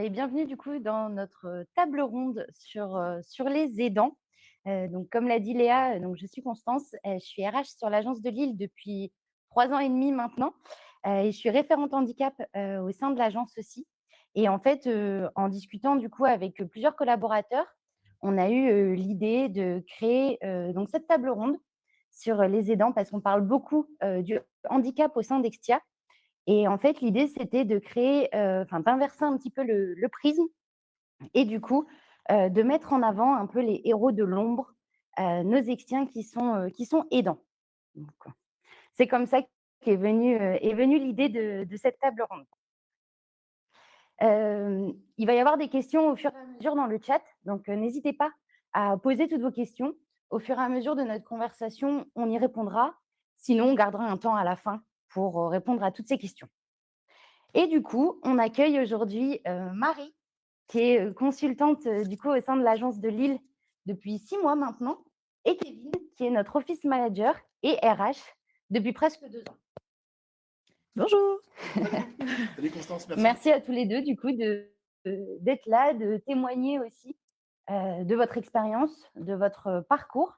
et bienvenue du coup dans notre table ronde sur les aidants. Donc comme l'a dit Léa, donc je suis Constance, je suis RH sur l'agence de Lille depuis 3 ans et demi maintenant, et je suis référente handicap, au sein de l'agence aussi. Et en fait, en discutant du coup avec plusieurs collaborateurs, on a eu, l'idée de créer, donc cette table ronde sur les aidants parce qu'on parle beaucoup, du handicap au sein d'Extia. Et en fait, l'idée, c'était de créer, enfin d'inverser un petit peu le prisme et du coup, de mettre en avant un peu les héros de l'ombre, nos extiens qui sont aidants. Donc, c'est comme ça est venue l'idée de cette table ronde. Il va y avoir des questions au fur et à mesure dans le chat, donc n'hésitez pas à poser toutes vos questions. Au fur et à mesure de notre conversation, on y répondra. Sinon, on gardera un temps à la fin pour, répondre à toutes ces questions. Et du coup, on accueille aujourd'hui, Marie, qui est, consultante, du coup, au sein de l'agence de Lille depuis 6 mois maintenant, et Kevin, qui est notre office manager et RH depuis presque 2 ans. Bonjour. Salut Constance, merci. Merci à tous les 2 du coup d'être là, de témoigner aussi, de votre expérience, de votre parcours.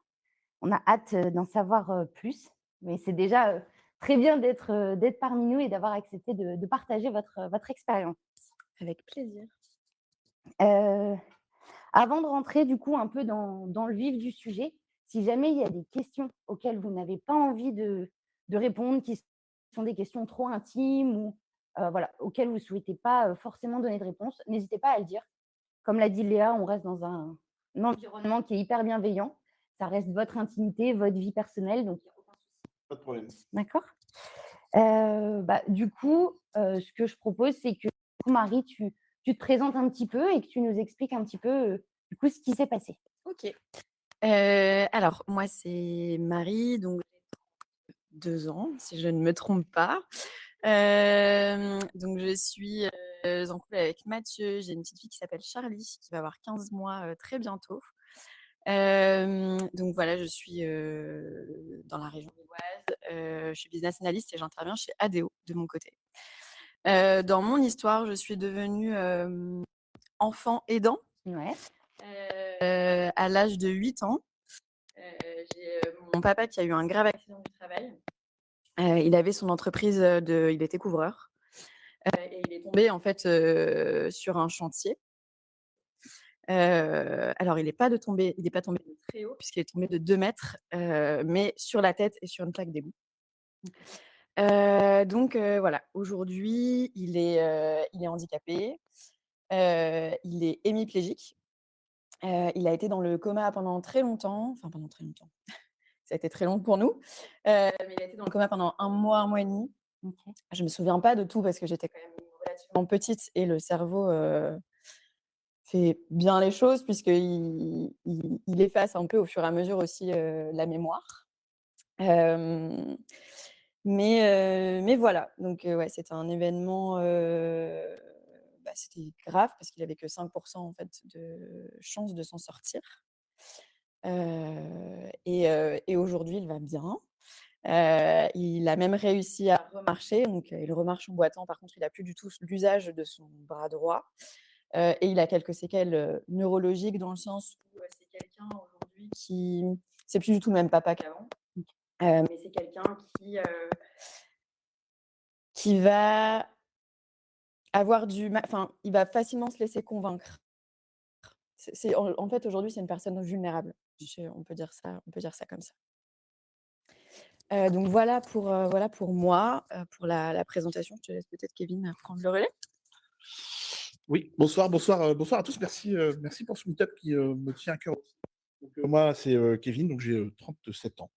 On a hâte, d'en savoir, plus, mais c'est déjà, très bien d'être parmi nous et d'avoir accepté de partager votre expérience. Avec plaisir. Heu, Avant de rentrer du coup un peu dans le vif du sujet, si jamais il y a des questions auxquelles vous n'avez pas envie de répondre, qui sont des questions trop intimes ou, voilà, auxquelles vous ne souhaitez pas, forcément donner de réponse, n'hésitez pas à le dire. Comme l'a dit Léa, on reste dans un environnement qui est hyper bienveillant. Ça reste votre intimité, votre vie personnelle, donc il y a aucun souci. Pas de problème. D'accord? Du coup, ce que je propose, c'est que Marie, tu te présentes un petit peu et que tu nous expliques un petit peu, du coup, ce qui s'est passé. OK. Alors moi, c'est Marie, donc j'ai 2 ans, si je ne me trompe pas. Donc je suis, en couple avec Mathieu. J'ai une petite fille qui s'appelle Charlie, qui va avoir 15 mois, très bientôt. Donc voilà, je suis, dans la région lilloise. Je suis business analyst et j'interviens chez ADO de mon côté. Dans mon histoire, je suis devenue, enfant aidant, Ouais. à l'âge de 8 ans. J'ai, mon papa qui a eu un grave accident du travail. Il avait son entreprise, il était couvreur, et il est tombé en fait, sur un chantier. Alors il est pas tombé de très haut puisqu'il est tombé de 2 mètres, mais sur la tête et sur une plaque d'égout. Donc voilà, aujourd'hui il est handicapé, il est hémiplégique, il a été dans le coma pendant très longtemps, enfin pendant très longtemps. Ça a été très long pour nous, mais il a été dans le coma pendant un mois et demi. OK. Je me souviens pas de tout parce que j'étais quand même relativement petite et le cerveau, fait bien les choses puisqu'il efface un peu au fur et à mesure aussi, la mémoire. Hem, mais voilà, donc ouais, c'était un événement, c'était grave parce qu'il avait que 5 en fait de chance de s'en sortir. Et aujourd'hui, il va bien. Il a même réussi à remarcher, donc il remarche en boitant. Par contre, il a plus du tout l'usage de son bras droit, et il a quelques séquelles, neurologiques dans le sens où, c'est quelqu'un aujourd'hui qui c'est plus du tout le même papa qu'avant, mais c'est quelqu'un qui va avoir du mal, enfin, il va facilement se laisser convaincre. C'est en fait, aujourd'hui, c'est une personne vulnérable. On peut dire ça comme ça. Donc voilà pour moi, pour la présentation. Je te laisse peut-être Kevin, prendre le relais. Oui, bonsoir, bonsoir, bonsoir à tous. Merci, merci pour ce meet-up qui me tient à cœur aussi. Donc, moi, c'est Kevin, donc j'ai 37 ans.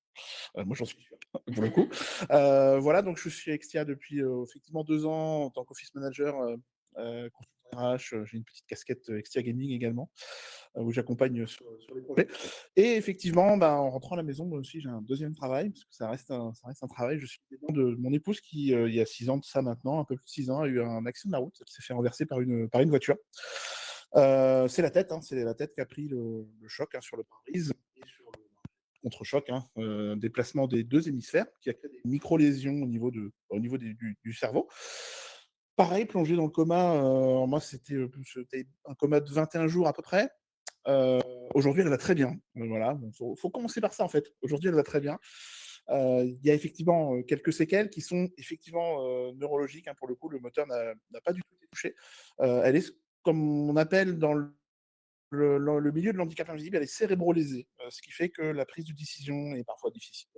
Moi, j'en suis sûr, pour le coup. Voilà, donc je suis à Extia depuis effectivement 2 ans en tant qu'office manager, consultant RH. J'ai une petite casquette Extia Gaming également, où j'accompagne sur les projets. Et effectivement, en rentrant à la maison, moi aussi, j'ai un deuxième travail, parce que ça reste un travail. Je suis aidant de mon épouse qui, il y a 6 ans de ça maintenant, un peu plus de 6 ans, a eu un accident de la route. Elle s'est fait renverser par une voiture. C'est la tête, hein, c'est la tête qui a pris le choc, hein, sur le pare-brise et sur le contre-choc, hein, déplacement des 2 hémisphères qui a créé des micro-lésions au niveau du cerveau. Pareil, plongé dans le coma, moi c'était un coma de 21 jours à peu près. Heu, Aujourd'hui elle va très bien, voilà, bon, faut commencer par ça en fait. Aujourd'hui elle va très bien. Il y a effectivement, quelques séquelles qui sont effectivement, neurologiques, hein, pour le coup, le moteur n'a pas du tout été touché. Elle est comme on appelle dans le milieu de l'handicap invisible, elle est cérébro-lésée, ce qui fait que la prise de décision est parfois difficile.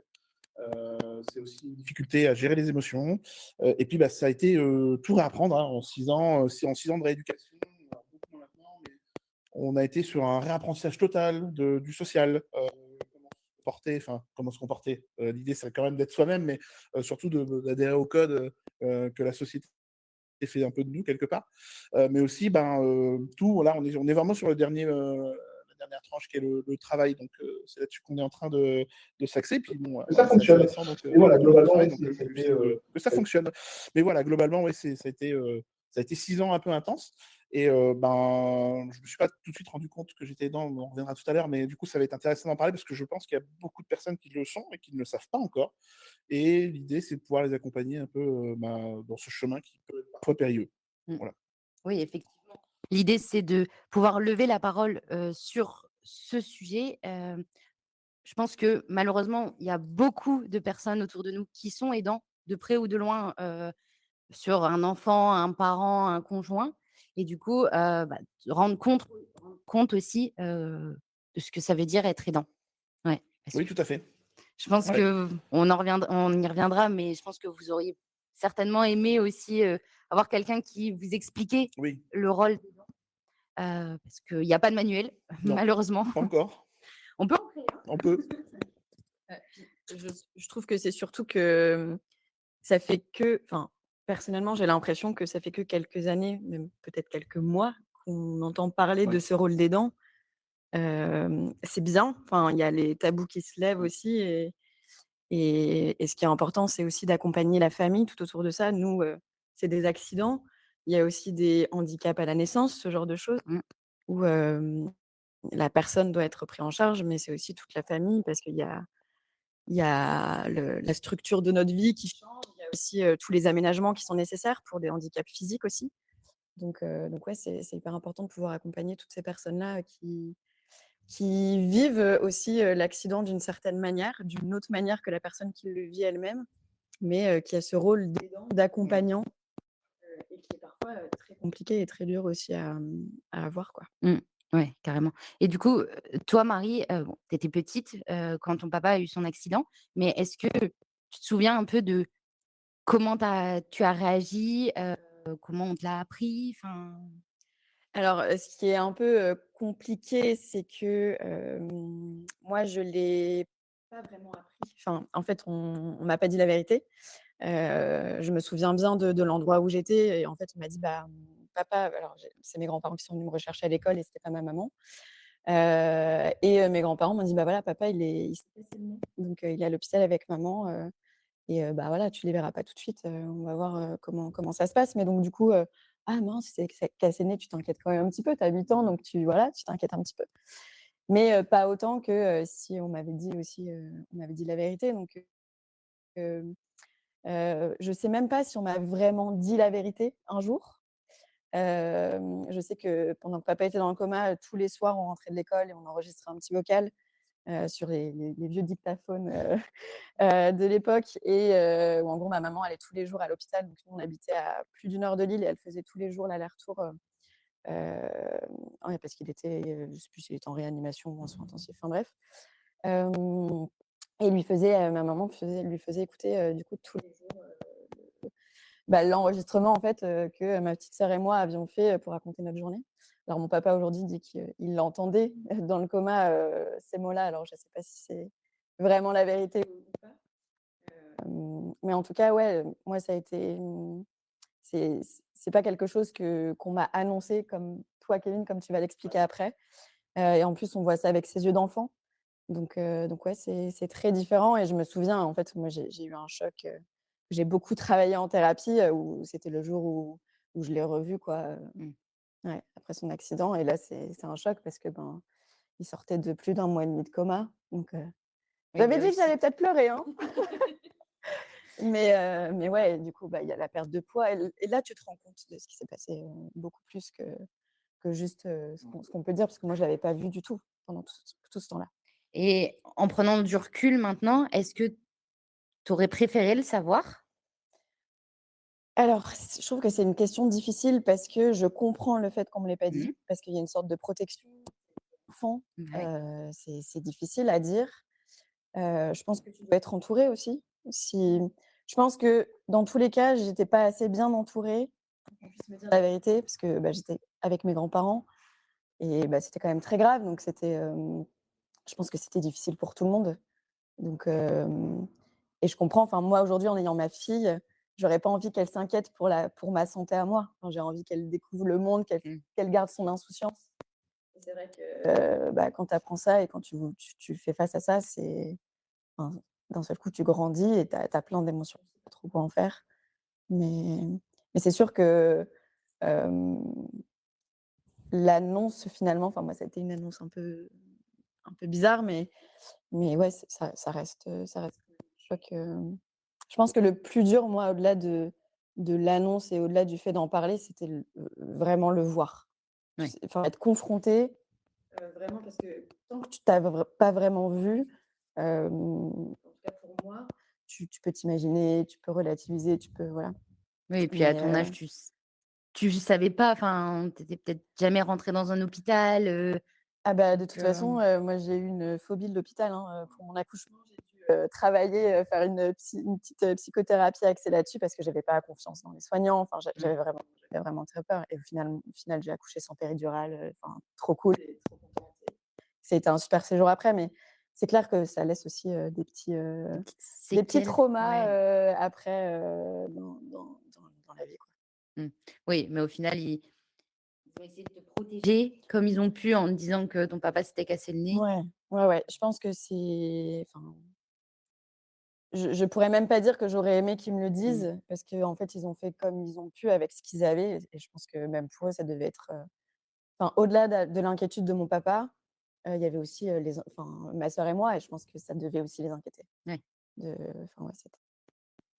C'est aussi une difficulté à gérer les émotions. Et puis, bah, ça a été tout réapprendre, hein, en 6 ans, en 6 ans de rééducation. Alors, beaucoup moins maintenant, mais on a été sur un réapprentissage total du social, comment se comporter, enfin, comment se comporter. L'idée, c'est quand même d'être soi-même, mais surtout d'adhérer au code que la société fait un peu de nous, quelque part. Mais aussi, ben, tout, là, on est vraiment sur la dernière tranche qui est le travail. Donc, c'est là-dessus qu'on est en train de s'axer. Puis, bon, Que ça voilà, c'est assez fonctionne. récent, donc Et voilà, le monde du globalement, travail, ouais, donc le but, c'était, c'est que ça fonctionne. Mais voilà, globalement, ouais, ça a été 6 ans un peu intenses. Et ben, je me suis pas tout de suite rendu compte que j'étais dedans, on reviendra tout à l'heure, mais du coup, ça va être intéressant d'en parler parce que je pense qu'il y a beaucoup de personnes qui le sont et qui ne le savent pas encore. Et l'idée, c'est de pouvoir les accompagner un peu ben, dans ce chemin qui peut être parfois périlleux. Mmh. Voilà. Oui, effectivement. L'idée, c'est de pouvoir lever la parole, sur ce sujet. Je pense que malheureusement, il y a beaucoup de personnes autour de nous qui sont aidants, de près ou de loin, sur un enfant, un parent, un conjoint et du coup, bah, rendre compte aussi, de ce que ça veut dire être aidant. Ouais, parce Oui, que tout à fait. je pense Ouais. on y reviendra, mais je pense que vous auriez certainement aimé aussi, avoir quelqu'un qui vous expliquait Oui. le rôle d'aidant, parce qu'il y a pas de manuel, Non, malheureusement. pas encore. On peut en créer un. On peut. Puis je trouve que c'est surtout que ça fait que enfin, personnellement, j'ai l'impression que ça fait que quelques années, même peut-être quelques mois, qu'on entend parler de Ouais. ce rôle d'aidant. C'est bien, enfin, il y a les tabous qui se lèvent aussi et ce qui est important, c'est aussi d'accompagner la famille tout autour de ça. Nous, c'est des accidents. Il y a aussi des handicaps à la naissance, ce genre de choses Mmh. où, la personne doit être prise en charge, mais c'est aussi toute la famille parce qu'il y a la structure de notre vie qui change. Il y a aussi, tous les aménagements qui sont nécessaires pour des handicaps physiques aussi. Donc ouais, c'est hyper important de pouvoir accompagner toutes ces personnes-là, qui vivent, aussi, l'accident d'une certaine manière, d'une autre manière que la personne qui le vit elle-même, mais qui a ce rôle d'aidant, d'accompagnant, et qui est parfois, très compliqué et très dur aussi à avoir, quoi. Mmh. Ouais, carrément et du coup, toi Marie, bon, tu étais petite, quand ton papa a eu son accident, mais est-ce que tu te souviens un peu de comment tu as réagi? Comment on te l'a appris? Enfin Alors, ce qui est un peu, compliqué, c'est que, moi, je l'ai pas vraiment appris. Enfin, en fait, on m'a pas dit la vérité. Je me souviens bien de l'endroit où j'étais et en fait, on m'a dit: «Bah, papa» alors c'est mes grands-parents qui sont venus me rechercher à l'école et c'était pas ma maman. Mes grands-parents m'ont dit: «Bah, voilà, papa, il s'est cassé le nez, donc il est à l'hôpital avec maman, bah, voilà, tu les verras pas tout de suite, on va voir, comment ça se passe». Mais donc du coup, «Ah mince, il s'est cassé le nez», tu t'inquiètes quand même un petit peu, tu as 8 ans, donc tu t'inquiètes un petit peu. Mais pas autant que, si on m'avait dit aussi, on m'avait dit la vérité. Donc je sais même pas si on m'a vraiment dit la vérité un jour. Je sais que pendant que papa était dans le coma, tous les soirs, on rentrait de l'école et on enregistrait un petit vocal, sur les vieux dictaphones, de l'époque où en gros ma maman allait tous les jours à l'hôpital. Donc nous, on habitait à plus d'1 heure de Lille et elle faisait tous les jours l'aller-retour, ouais, parce qu'il était, je sais plus s'il était en réanimation ou en soins intensifs, enfin bref. Hem et ma maman lui faisait écouter, du coup tous les jours, bah, l'enregistrement en fait, que ma petite sœur et moi avions fait, pour raconter notre journée. Alors mon papa aujourd'hui dit qu'il l'entendait dans le coma, ces mots-là. Alors je sais pas si c'est vraiment la vérité ou pas. Mais en tout cas, ouais, moi ça a été, c'est pas quelque chose qu'on m'a annoncé comme toi Kevin, comme tu vas l'expliquer après. Et en plus on voit ça avec ses yeux d'enfant. Donc ouais, c'est très différent et je me souviens, en fait, moi j'ai eu un choc, j'ai beaucoup travaillé en thérapie, où c'était le jour où je l'ai revu quoi, mmh, ouais, après son accident. Et là, c'est un choc parce que, ben, il sortait de plus d'1 mois et demi de coma. Donc oui, j'avais bah, dit oui, que j'allais peut-être pleurer, hein. Mais ouais, du coup, il y a la perte de poids et là, tu te rends compte de ce qui s'est passé, beaucoup plus que juste, ce qu'on peut dire, parce que moi, je l'avais pas vu du tout pendant tout ce temps-là. Et en prenant du recul maintenant, est-ce que tu aurais préféré le savoir? Alors, je trouve que c'est une question difficile parce que je comprends le fait qu'on me l'ait pas Mmh. dit, parce qu'il y a une sorte de protection enfant, Ouais. c'est difficile à dire. Je pense que tu dois être entouré aussi. Si Je pense que dans tous les cas, j'étais pas assez bien entourée pour qu'on puisse me dire la vérité, parce que, j'étais avec mes grands-parents et c'était quand même très grave, donc je pense que c'était difficile pour tout le monde. Donc et je comprends, enfin moi aujourd'hui en ayant ma fille, j'aurais pas envie qu'elle s'inquiète pour ma santé à moi. Enfin, j'ai envie qu'elle découvre le monde, Mmh. qu'elle garde son insouciance. Et c'est vrai que, quand tu apprends ça et quand tu fais face à ça, enfin, d'un seul coup tu grandis et tu as plein d'émotions, tu sais pas trop quoi en faire. Mais c'est sûr que, hem, l'annonce finalement, enfin moi ça a été une annonce un peu bizarre, mais ouais, ça reste je crois que je pense que le plus dur, moi, au-delà de l'annonce et au-delà du fait d'en parler, c'était vraiment le voir. Tu Oui. sais, enfin, être confronté, vraiment parce que tant que tu t'as pas vraiment vu, en tout cas pour moi, tu peux t'imaginer, tu peux relativiser, tu peux voilà. Oui et puis à Mais ton âge, tu savais pas, enfin, tu étais peut-être jamais rentrée dans un hôpital, de donc toute façon, moi j'ai eu une phobie de l'hôpital, hein, pour mon accouchement. J'ai dû, travailler, faire une petite, psychothérapie axée là-dessus parce que j'avais pas confiance dans les soignants. Enfin, mmh, j'avais vraiment très peur et au final, j'ai accouché sans péridurale, enfin trop cool et trop contente et c'était un super séjour après, mais c'est clair que ça laisse aussi, des petites des petits séquelles. traumas, Ouais. après, dans la vie, quoi. Mmh. Oui, mais au final, ils ont essayé de te protéger comme ils ont pu en te disant que ton papa s'était cassé le nez. Ouais, ouais, ouais, je pense que c'est enfin je pourrais même pas dire que j'aurais aimé qu'ils me le Mmh. disent parce qu'en fait, ils ont fait comme ils ont pu avec ce qu'ils avaient et je pense que même pour eux, ça devait être, enfin, au-delà de l'inquiétude de mon papa, il y avait aussi, ma sœur et moi et je pense que ça devait aussi les inquiéter. Ouais. De Enfin, ouais, c'était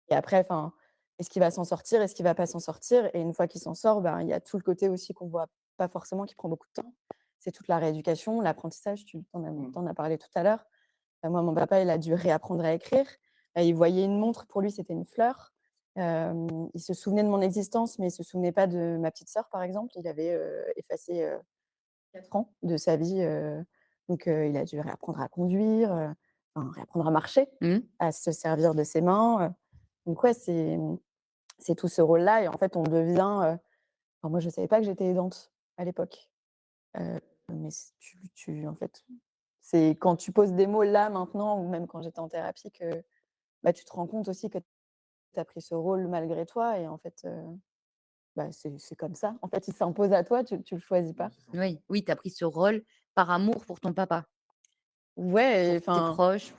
et après, enfin, est-ce qu'il va s'en sortir? Est-ce qu'il va pas s'en sortir? Et une fois qu'il s'en sort, il y a tout le côté aussi qu'on voit pas forcément, qui prend beaucoup de temps. C'est toute la rééducation, l'apprentissage, tu en as parlé tout à l'heure. Moi, mon papa, il a dû réapprendre à écrire. Il voyait une montre, pour lui, c'était une fleur. Il se souvenait de mon existence, mais il se souvenait pas de ma petite sœur, par exemple. Il avait, effacé, 4 ans de sa vie, donc il a dû réapprendre à conduire, enfin réapprendre à marcher, Mmh. à se servir de ses mains, donc ouais, c'est tout ce rôle-là et en fait, on devient, enfin moi, je savais pas que j'étais aidante à l'époque, mais c tu en fait, c'est quand tu poses des mots là, maintenant ou même quand j'étais en thérapie que, tu te rends compte aussi que tu as pris ce rôle malgré toi et en fait, c'est comme ça. En fait, il s'impose à toi, tu le choisis pas. Oui, oui, tu as pris ce rôle par amour pour ton papa, Ouais et pour tes enfin, proches,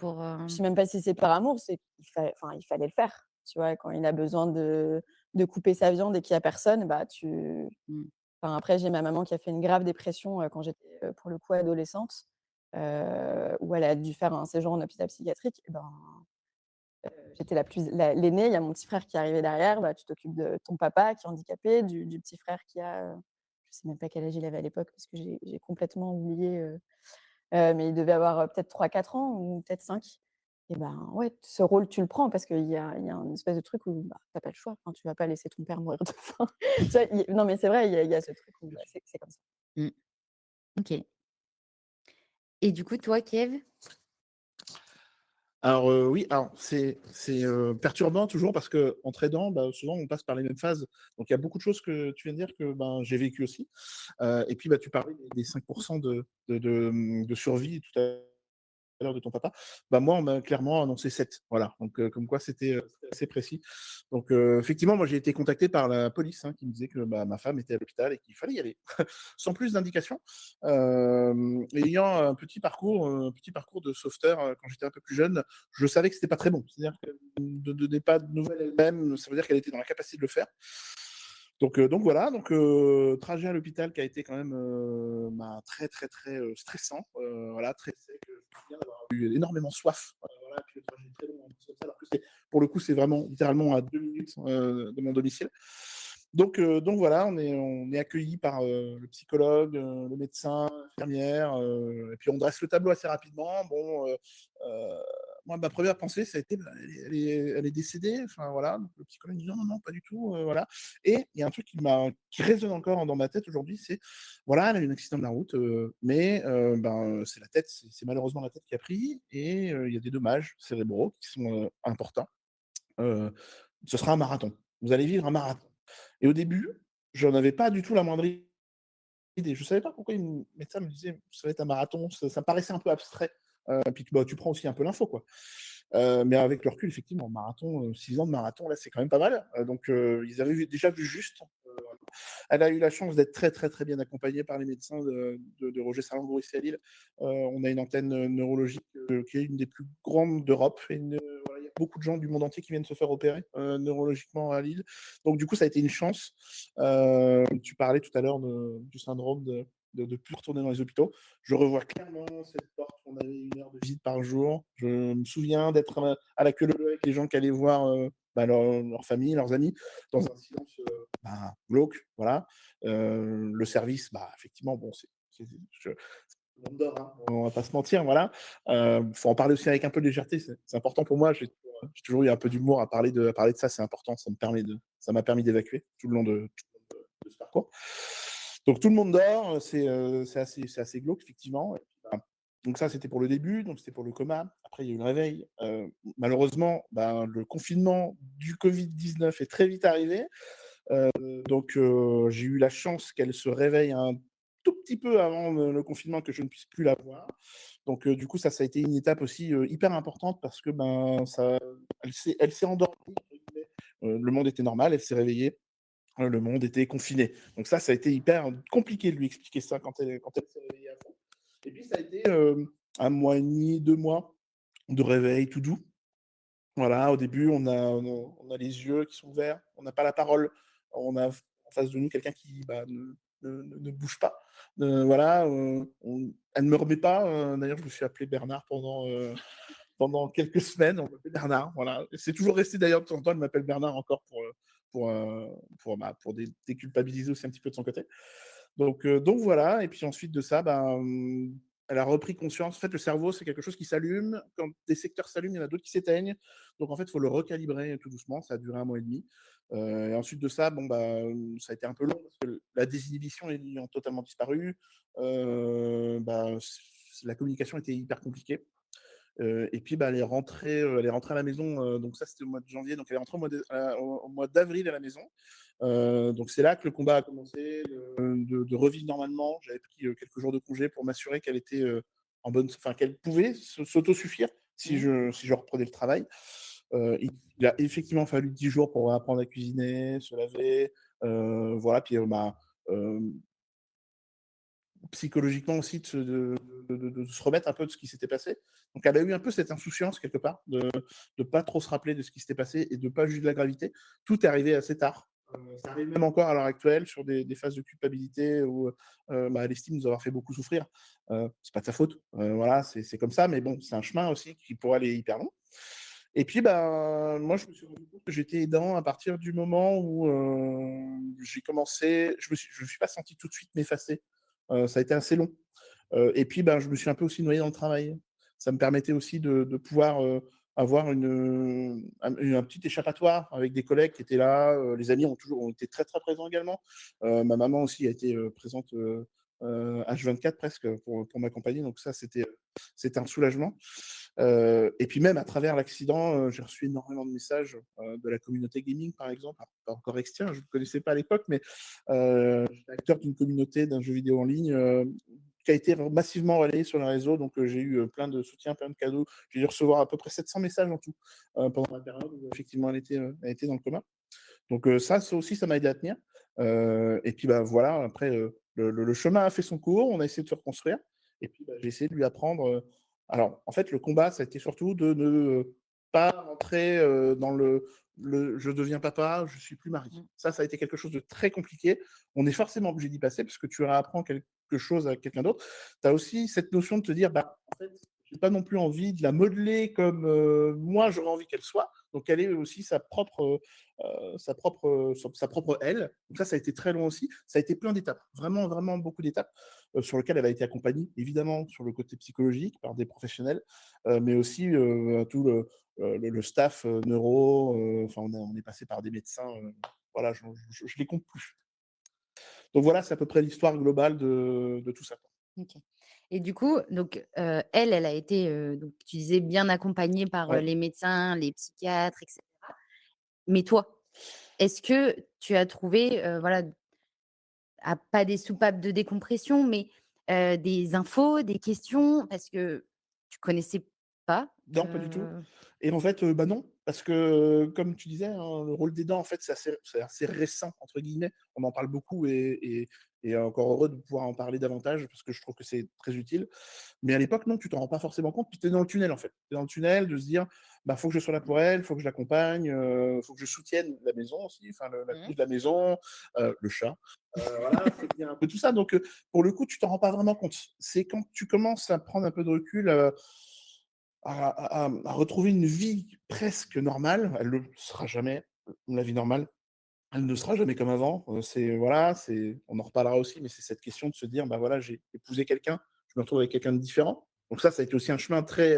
je sais même pas si c'est par amour, c'est il fallait le faire, tu vois? Quand il a besoin de couper sa viande et qu'il y a personne, mmh, enfin après j'ai ma maman qui a fait une grave dépression, quand j'étais, pour le coup adolescente, où elle a dû faire un séjour en hôpital psychiatrique et j'étais l'aînée, il y a mon petit frère qui est arrivé derrière, tu t'occupes de ton papa qui est handicapé, du petit frère qui a, je sais même pas quel âge il avait à l'époque parce que j'ai complètement oublié, mais il devait avoir, peut-être 3 4 ans ou peut-être 5 et ouais, ce rôle tu le prends parce qu'il y a une espèce de truc où, tu as pas le choix, enfin tu vas pas laisser ton père mourir de faim. Tu vois? Non mais c'est vrai, il y a ce truc où, c'est comme ça. mmh, OK. Et du coup, toi, Kev? Alors, oui, alors c'est perturbant toujours parce qu'entre aidants, souvent on passe par les mêmes phases. Donc il y a beaucoup de choses que tu viens de dire que, j'ai vécu aussi. Et puis, tu parlais des 5 de survie tout à l'heure de ton papa. Moi, on m'a clairement annoncé 7. Voilà, donc comme quoi c'était assez précis. Donc effectivement, moi, j'ai été contacté par la police, hein, qui me disait que, ma femme était à l'hôpital et qu'il fallait y aller. Sans plus d'indications. Ayant un petit parcours de sauveteur, quand j'étais un peu plus jeune, je savais que c'était pas très bon. C'est-à-dire que de donner pas de nouvelles elle-même, ça veut dire qu'elle était dans la capacité de le faire. Donc voilà, trajet à l'hôpital qui a été quand même, très, très, très, stressant, voilà, très sec. Je me souviens d'avoir eu énormément soif, voilà, puis le trajet est très long en plus comme ça, alors que pour le coup, c'est vraiment littéralement à 2 minutes de mon domicile. Donc voilà, on est accueillis par le psychologue, le médecin, l'infirmière, et puis on dresse le tableau assez rapidement. Bon, moi, ma première pensée, ça a été, bah, elle est décédée. Enfin voilà, donc le psychologue dit non, non, non, pas du tout, voilà. Et il y a un truc qui résonne encore dans ma tête aujourd'hui, c'est voilà, elle a eu un accident de la route, mais ben, c'est la tête, c'est malheureusement la tête qui a pris, et il y a des dommages cérébraux qui sont importants. Euh, Ce sera un marathon. Vous allez vivre un marathon. Et au début, j'en avais pas du tout la moindre idée. Je savais pas pourquoi le médecin me disait ça va être un marathon. Ça me paraissait un peu abstrait. Puis bah, tu prends aussi un peu l'info, quoi. Mais avec le recul, effectivement, marathon, 6 ans de marathon, là, c'est quand même pas mal. Donc, ils avaient déjà vu juste. Elle a eu la chance d'être très, très, très bien accompagnée par les médecins de Roger Salengro ici à Lille. On a une antenne neurologique qui est une des plus grandes d'Europe. Voilà, il y a beaucoup de gens du monde entier qui viennent se faire opérer neurologiquement à Lille. Donc, du coup, ça a été une chance. Tu parlais tout à l'heure du syndrome de plus retourner dans les hôpitaux. Je revois clairement cette porte où on avait 1 heure de visite par jour. Je me souviens d'être à la queue leu avec les gens qui allaient voir bah, leur famille, leurs amis, dans un silence bah, glauque. Voilà. Le service, bah, effectivement, bon, je- tout le monde dort, hein, on va pas se mentir. Voilà. Faut en parler aussi avec un peu de légèreté. C'est important pour moi. J'ai toujours eu un peu d'humour à parler de ça. C'est important. Ça m'a permis d'évacuer tout le long de ce parcours. Donc tout le monde dort, c'est assez glauque, effectivement. Et puis, bah, donc ça, c'était pour le début, donc c'était pour le coma. Après, il y a eu le réveil. Malheureusement, bah, le confinement du Covid-19 est très vite arrivé. Donc j'ai eu la chance qu'elle se réveille un tout petit peu avant le confinement, que je ne puisse plus la voir. Donc du coup, ça a été une étape aussi hyper importante parce que ben, elle s'est endormie. Le monde était normal, elle s'est réveillée, le monde était confiné. Donc ça a été hyper compliqué de lui expliquer ça quand elle s'est réveillée à fond. Et puis ça a été 1 mois et demi, 2 mois de réveil tout doux. Voilà, au début, on a les yeux qui sont ouverts, on n'a pas la parole, on a en face de nous quelqu'un qui bah, ne bouge pas. Voilà, elle ne me remet pas. D'ailleurs, je me suis appelé Bernard pendant quelques semaines. On m'appelait Bernard. Voilà. C'est toujours resté d'ailleurs de temps en temps, elle m'appelle Bernard encore pour, pour déculpabiliser aussi un petit peu de son côté. Donc voilà, et puis ensuite de ça, elle a repris conscience. En fait, le cerveau, c'est quelque chose qui s'allume. Quand des secteurs s'allument, il y en a d'autres qui s'éteignent. Donc en fait, il faut le recalibrer tout doucement. Ça a duré 1 mois et demi. Et ensuite de ça, ça a été un peu long parce que la désinhibition ayant totalement disparu, la communication était hyper compliquée. Et puis, elle est rentrée à la maison. Donc ça, c'était au mois de janvier. Donc elle est rentrée au mois d'avril à la maison. Donc c'est là que le combat a commencé, de revivre normalement. J'avais pris quelques jours de congé pour m'assurer qu'elle était enfin qu'elle pouvait s'autosuffire si je reprenais le travail. Il a effectivement fallu 10 jours pour apprendre à cuisiner, se laver, voilà. Puis euh, psychologiquement aussi de se remettre un peu de ce qui s'était passé. Donc elle a eu un peu cette insouciance quelque part de ne pas trop se rappeler de ce qui s'était passé et de ne pas juger de la gravité. Tout est arrivé assez tard. Ça arrive même encore à l'heure actuelle sur des phases de culpabilité où elle estime nous avoir fait beaucoup souffrir. C'est pas de sa faute. Voilà, c'est comme ça, mais bon, c'est un chemin aussi qui pourrait aller hyper long. Et puis, moi, je me suis rendu compte que j'étais aidant à partir du moment où j'ai commencé. Je me suis pas senti tout de suite m'effacer. Ça a été assez long. Et puis, je me suis un peu aussi noyé dans le travail. Ça me permettait aussi de pouvoir avoir un petit échappatoire avec des collègues qui étaient là. Les amis ont été très, très présents également. Ma maman aussi a été présente H24 presque pour m'accompagner. Donc ça, c'était un soulagement. Et puis même à travers l'accident, j'ai reçu énormément de messages de la communauté gaming, par exemple. Alors, pas encore Extien, je ne connaissais pas à l'époque, mais j'étais acteur d'une communauté d'un jeu vidéo en ligne qui a été massivement relayé sur les réseaux. Donc j'ai eu plein de soutien, plein de cadeaux. J'ai dû recevoir à peu près 700 messages en tout pendant la période où effectivement elle était dans le coma. Donc ça aussi, ça m'a aidé à tenir. Et puis voilà, après, le chemin a fait son cours, on a essayé de se reconstruire. Et puis j'ai essayé de lui apprendre. Alors, en fait, le combat, ça a été surtout de ne pas rentrer dans le je deviens papa, je suis plus mari. Ça a été quelque chose de très compliqué. On est forcément obligé d'y passer parce que tu apprends quelque chose à quelqu'un d'autre. Tu as aussi cette notion de te dire, en fait, j'ai pas non plus envie de la modeler comme moi j'aurais envie qu'elle soit. Donc elle est aussi sa propre elle. Donc ça a été très long aussi. Ça a été plein d'étapes, vraiment, vraiment beaucoup d'étapes sur lesquelles elle a été accompagnée, évidemment, sur le côté psychologique par des professionnels, mais aussi tout le staff neuro. Enfin, on est passé par des médecins. Voilà, je les compte plus. Donc voilà, c'est à peu près l'histoire globale de tout ça, quoi. OK. Et du coup, donc, elle a été, donc tu disais bien accompagnée par, Ouais. les médecins, les psychiatres et cetera. Mais toi, est-ce que tu as trouvé, voilà, pas des soupapes de décompression, mais, des infos, des questions? Parce que tu connaissais pas, Non, pas du tout. Et en fait, bah, non, parce que, comme tu disais, hein, le rôle d'aidant, en fait, c'est assez «récent» entre guillemets. On en parle beaucoup et encore heureux de pouvoir en parler davantage parce que je trouve que c'est très utile. Mais à l'époque, non, tu t'en rends pas forcément compte, puis tu es dans le tunnel, en fait. Tu es dans le tunnel de se dire: «Bah, faut que je sois là pour elle, faut que je l'accompagne, faut que je soutienne la maison aussi, enfin le la Mmh. cause de la maison, le chat». Voilà, il y a un peu tout ça donc pour le coup, tu t'en rends pas vraiment compte. C'est quand tu commences à prendre un peu de recul, à retrouver une vie presque normale. Elle ne le sera jamais, la vie normale. Elle ne sera jamais comme avant. C'est voilà, c'est on en reparlera aussi, mais c'est cette question de se dire: «Bah, voilà, j'ai épousé quelqu'un, je me retrouve avec quelqu'un de différent». Donc ça a été aussi un chemin très,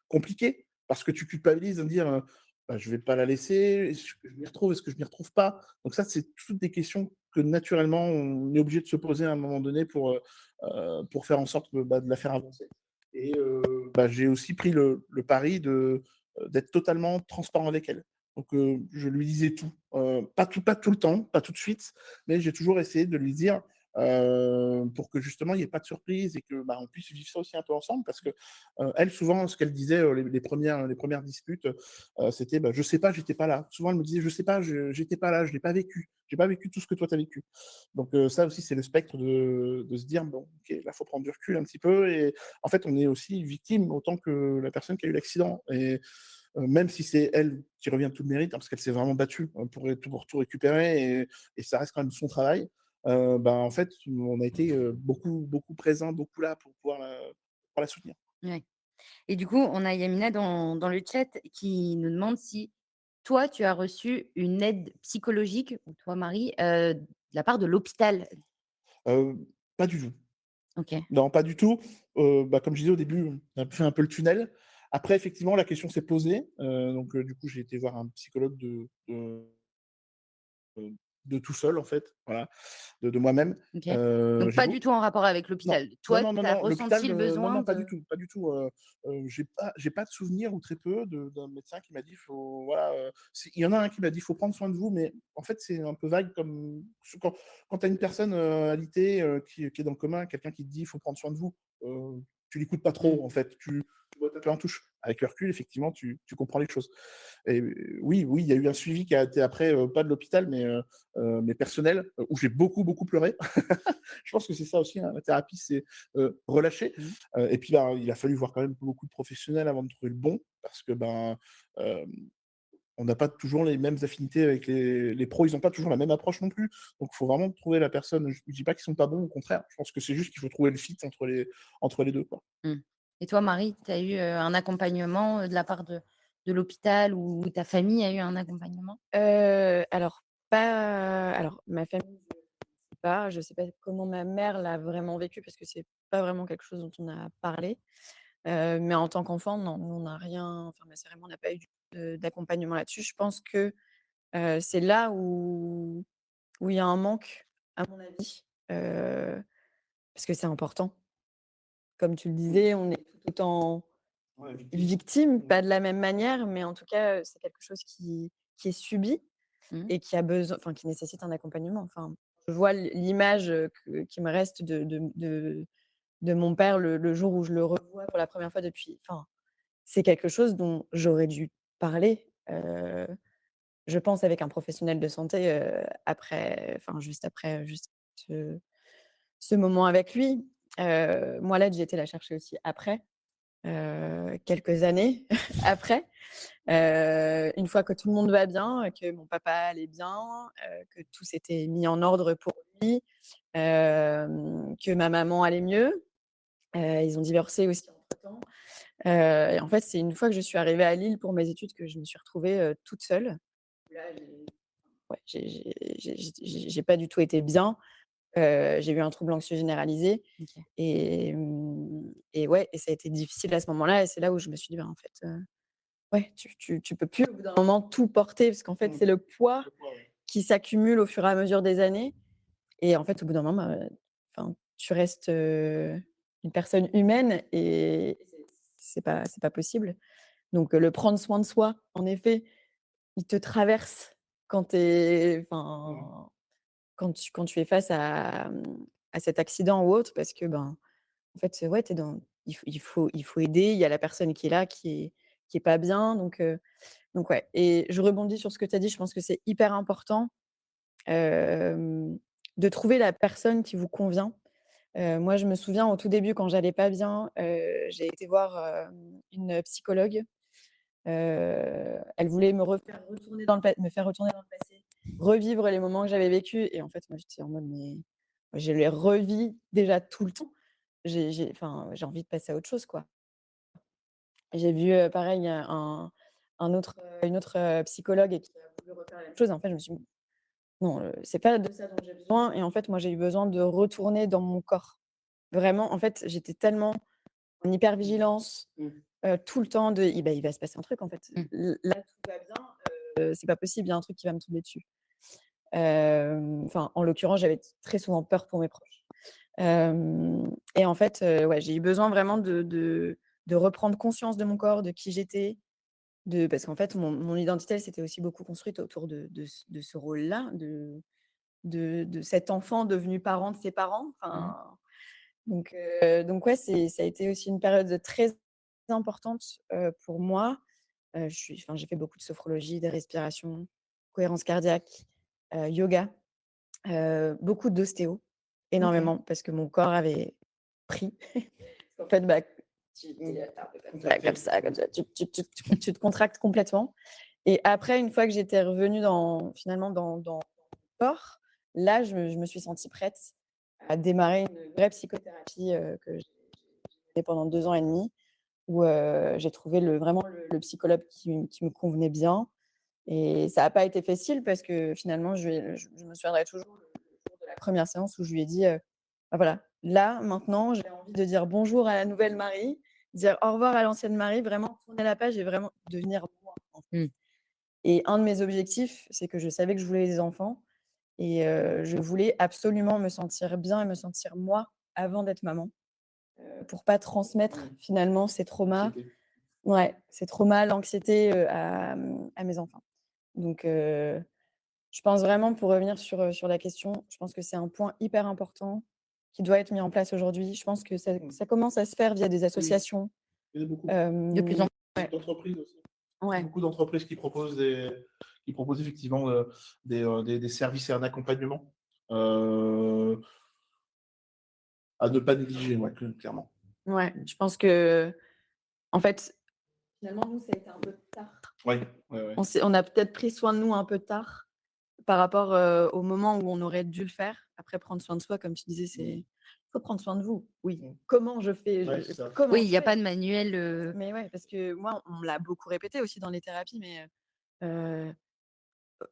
compliqué parce que tu culpabilises de dire, «Bah, je vais pas la laisser. Est-ce que je m'y retrouve? Est-ce que je m'y retrouve pas?» Donc ça, c'est toutes des questions que naturellement on est obligé de se poser à un moment donné pour faire en sorte que, bah, de la faire avancer. Et bah, j'ai aussi pris le pari d'être totalement transparent avec elle. Donc je lui disais tout, pas tout le temps, pas tout de suite, mais j'ai toujours essayé de lui dire, pour que justement il y ait pas de surprise et que, bah, on puisse vivre ça aussi un peu ensemble parce que, elle souvent ce qu'elle disait, les 1res disputes, c'était: «Bah, je sais pas, j'étais pas là». Souvent elle me disait: «Je sais pas, j'étais pas là, je l'ai pas vécu. J'ai pas vécu tout ce que toi tu as vécu». Donc ça aussi c'est le spectre de se dire: «Bon, OK, là faut prendre du recul un petit peu» et en fait on est aussi victime autant que la personne qui a eu l'accident et même si c'est elle qui revient de tout le mérite, hein, parce qu'elle s'est vraiment battue, pour tout récupérer et ça reste quand même son travail, ben, en fait, on a été, beaucoup, beaucoup présents, beaucoup là pour la soutenir. Ouais. Et du coup, on a Yamina dans le chat qui nous demande si toi, tu as reçu une aide psychologique ou toi, Marie, de la part de l'hôpital? Pas du tout. OK. Non, pas du tout. Bah, comme je disais au début, on a fait un peu le tunnel. Après effectivement, la question s'est posée, donc du coup, j'ai été voir un psychologue de tout seul, en fait, voilà, de moi-même. OK. Donc J'ai pas beau du tout en rapport avec Non, l'hôpital. non, Toi, non, non, tu as non, l'hôpital, ressenti le non, besoin non, pas du de tout, pas du tout, j'ai pas de souvenir ou très peu d'un médecin qui m'a dit: «Faut» voilà, si il y en a un qui m'a dit: «Faut prendre soin de vous», mais en fait, c'est un peu vague comme quand tu as une personne, alitée, qui est dans le commun, quelqu'un qui te dit: «Faut prendre soin de vous», tu l'écoutes pas mmh, trop, en fait, tu dois taper en touche. Avec le recul, effectivement, tu comprends les choses et oui, oui, il y a eu un suivi qui a été après, pas de l'hôpital, mais personnel, où j'ai beaucoup, beaucoup pleuré. Je pense que c'est ça aussi, hein, la thérapie, c'est, relâcher, mmh, et puis, ben, il a fallu voir quand même beaucoup de professionnels avant de trouver le bon parce que, ben, hem, on n'a pas toujours les mêmes affinités avec les pros, ils ont pas toujours la même approche non plus. Donc il faut vraiment trouver la personne. Je dis pas qu'ils sont pas bons, au contraire. Je pense que c'est juste qu'il faut trouver le fit entre les 2, quoi. mmh. Et toi, Marie, tu as eu, un accompagnement, de la part de l'hôpital ou ta famille a eu un accompagnement? Alors pas alors ma famille, je sais pas comment ma mère l'a vraiment vécu parce que c'est pas vraiment quelque chose dont on a parlé. Mais en tant qu'enfant, non, nous on n'a rien enfin ma sœur et moi, on n'a pas eu d'accompagnement là-dessus. Je pense que, c'est là où il y a un manque, à mon avis, parce que c'est important. Comme tu le Oui. disais, on est tout autant Ouais, victime. victime, Mmh. pas de la même manière, mais en tout cas, c'est quelque chose qui est subi Mmh. et qui nécessite un accompagnement. Enfin, je vois l'image, qui me reste de mon père le jour où je le revois pour la première fois depuis c'est quelque chose dont j'aurais dû parler, je pense avec un professionnel de santé, juste ce moment avec lui. Moi l'aide, j'ai été la chercher aussi après, quelques années après, une fois que tout le monde va bien, que mon papa allait bien, que tout s'était mis en ordre pour lui, que ma maman allait mieux. Ils ont divorcé aussi entre-temps. Et en fait, c'est une fois que je suis arrivée à Lille pour mes études que je me suis retrouvée, toute seule. Là, j'ai pas du tout été bien. J'ai eu un trouble anxieux généralisé OK. et ouais et ça a été difficile à ce moment-là et c'est là où je me suis dit: «Ben, en fait, ouais, tu peux plus au bout d'un moment tout porter» parce qu'en fait, c'est le poids qui s'accumule au fur et à mesure des années et en fait, au bout d'un moment, enfin, tu restes, une personne humaine et c'est pas possible. Donc, le prendre soin de soi, en effet, il te traverse quand tu es enfin, quand tu es face à cet accident ou autre parce que, ben, en fait, ouais, tu es dans il faut aider, il y a la personne qui est là, qui est pas bien donc ouais et je rebondis sur ce que tu as dit, je pense que c'est hyper important, hem, de trouver la personne qui vous convient. Moi, je me souviens au tout début quand j'allais pas bien, j'ai été voir, une psychologue. Elle voulait me faire retourner dans le passé, revivre les moments que j'avais vécus et en fait, moi, j'étais en mode: «Mais je les revis déjà tout le temps». J'ai envie de passer à autre chose, quoi. J'ai vu, pareil, une autre, psychologue et qui a voulu refaire la même chose et en fait, je me suis dit: «Non, c'est pas de ça dont j'ai besoin» et en fait, moi, j'ai eu besoin de retourner dans mon corps. Vraiment, en fait, j'étais tellement en hypervigilance, tout le temps il va se passer un truc, en fait. Mmh. Là, tout va bien, c'est pas possible, il y a un truc qui va me tomber dessus. Enfin, en l'occurrence, j'avais très souvent peur pour mes proches. Et en fait, ouais, j'ai eu besoin vraiment de reprendre conscience de mon corps, de qui j'étais, parce qu'en fait, mon identité, elle s'était aussi beaucoup construite autour de ce rôle-là, de cet enfant devenu parent de ses parents. Mmh. Enfin, donc ouais, ça a été aussi une période très importante, pour moi. J'ai fait beaucoup de sophrologie, de respiration, cohérence cardiaque, yoga, beaucoup d'ostéo, OK. énormément parce que mon corps avait pris. En fait, bah, tu tu es un peu comme ça, tu te contractes complètement et après une fois que j'étais revenue finalement dans mon corps, là je me suis sentie prête à démarrer une vraie psychothérapie, que j'ai fait pendant 2 ans et demi où, j'ai trouvé vraiment le psychologue qui me convenait bien et ça a pas été facile parce que finalement je me souviendrai toujours le jour de la première séance où je lui ai dit, bah, voilà, là maintenant j'ai envie de dire bonjour à la nouvelle Marie, dire au revoir à l'ancienne Marie, vraiment tourner la page et vraiment devenir moi, en fait. Mmh. Et un de mes objectifs, c'est que je savais que je voulais des enfants et je voulais absolument me sentir bien et me sentir moi avant d'être maman, pour pas transmettre finalement ces traumas. Ouais, ces traumas, l'anxiété, à mes enfants. Donc je pense vraiment pour revenir sur la question, je pense que c'est un point hyper important qui doit être mis en place aujourd'hui. Je pense que ça commence à se faire via des associations. Il y en a beaucoup. De plus en Ouais, D'entreprises aussi. ouais, Beaucoup d'entreprises qui proposent effectivement, des services et un accompagnement, heu, à ne pas négliger, ouais, clairement. ouais. Je pense qu'en fait, finalement, nous, ça a été un peu tard. Oui, ouais, ouais. On a peut-être pris soin de nous un peu tard par rapport, au moment où on aurait dû le faire. Après prendre soin de soi, comme tu disais, il faut prendre soin de vous. Oui. Mmh. Comment je fais? Ouais, c'est ça. Oui, Comment il je y a fais? pas de manuel, Mais ouais, parce que moi, on me l'a beaucoup répété aussi dans les thérapies, mais heu,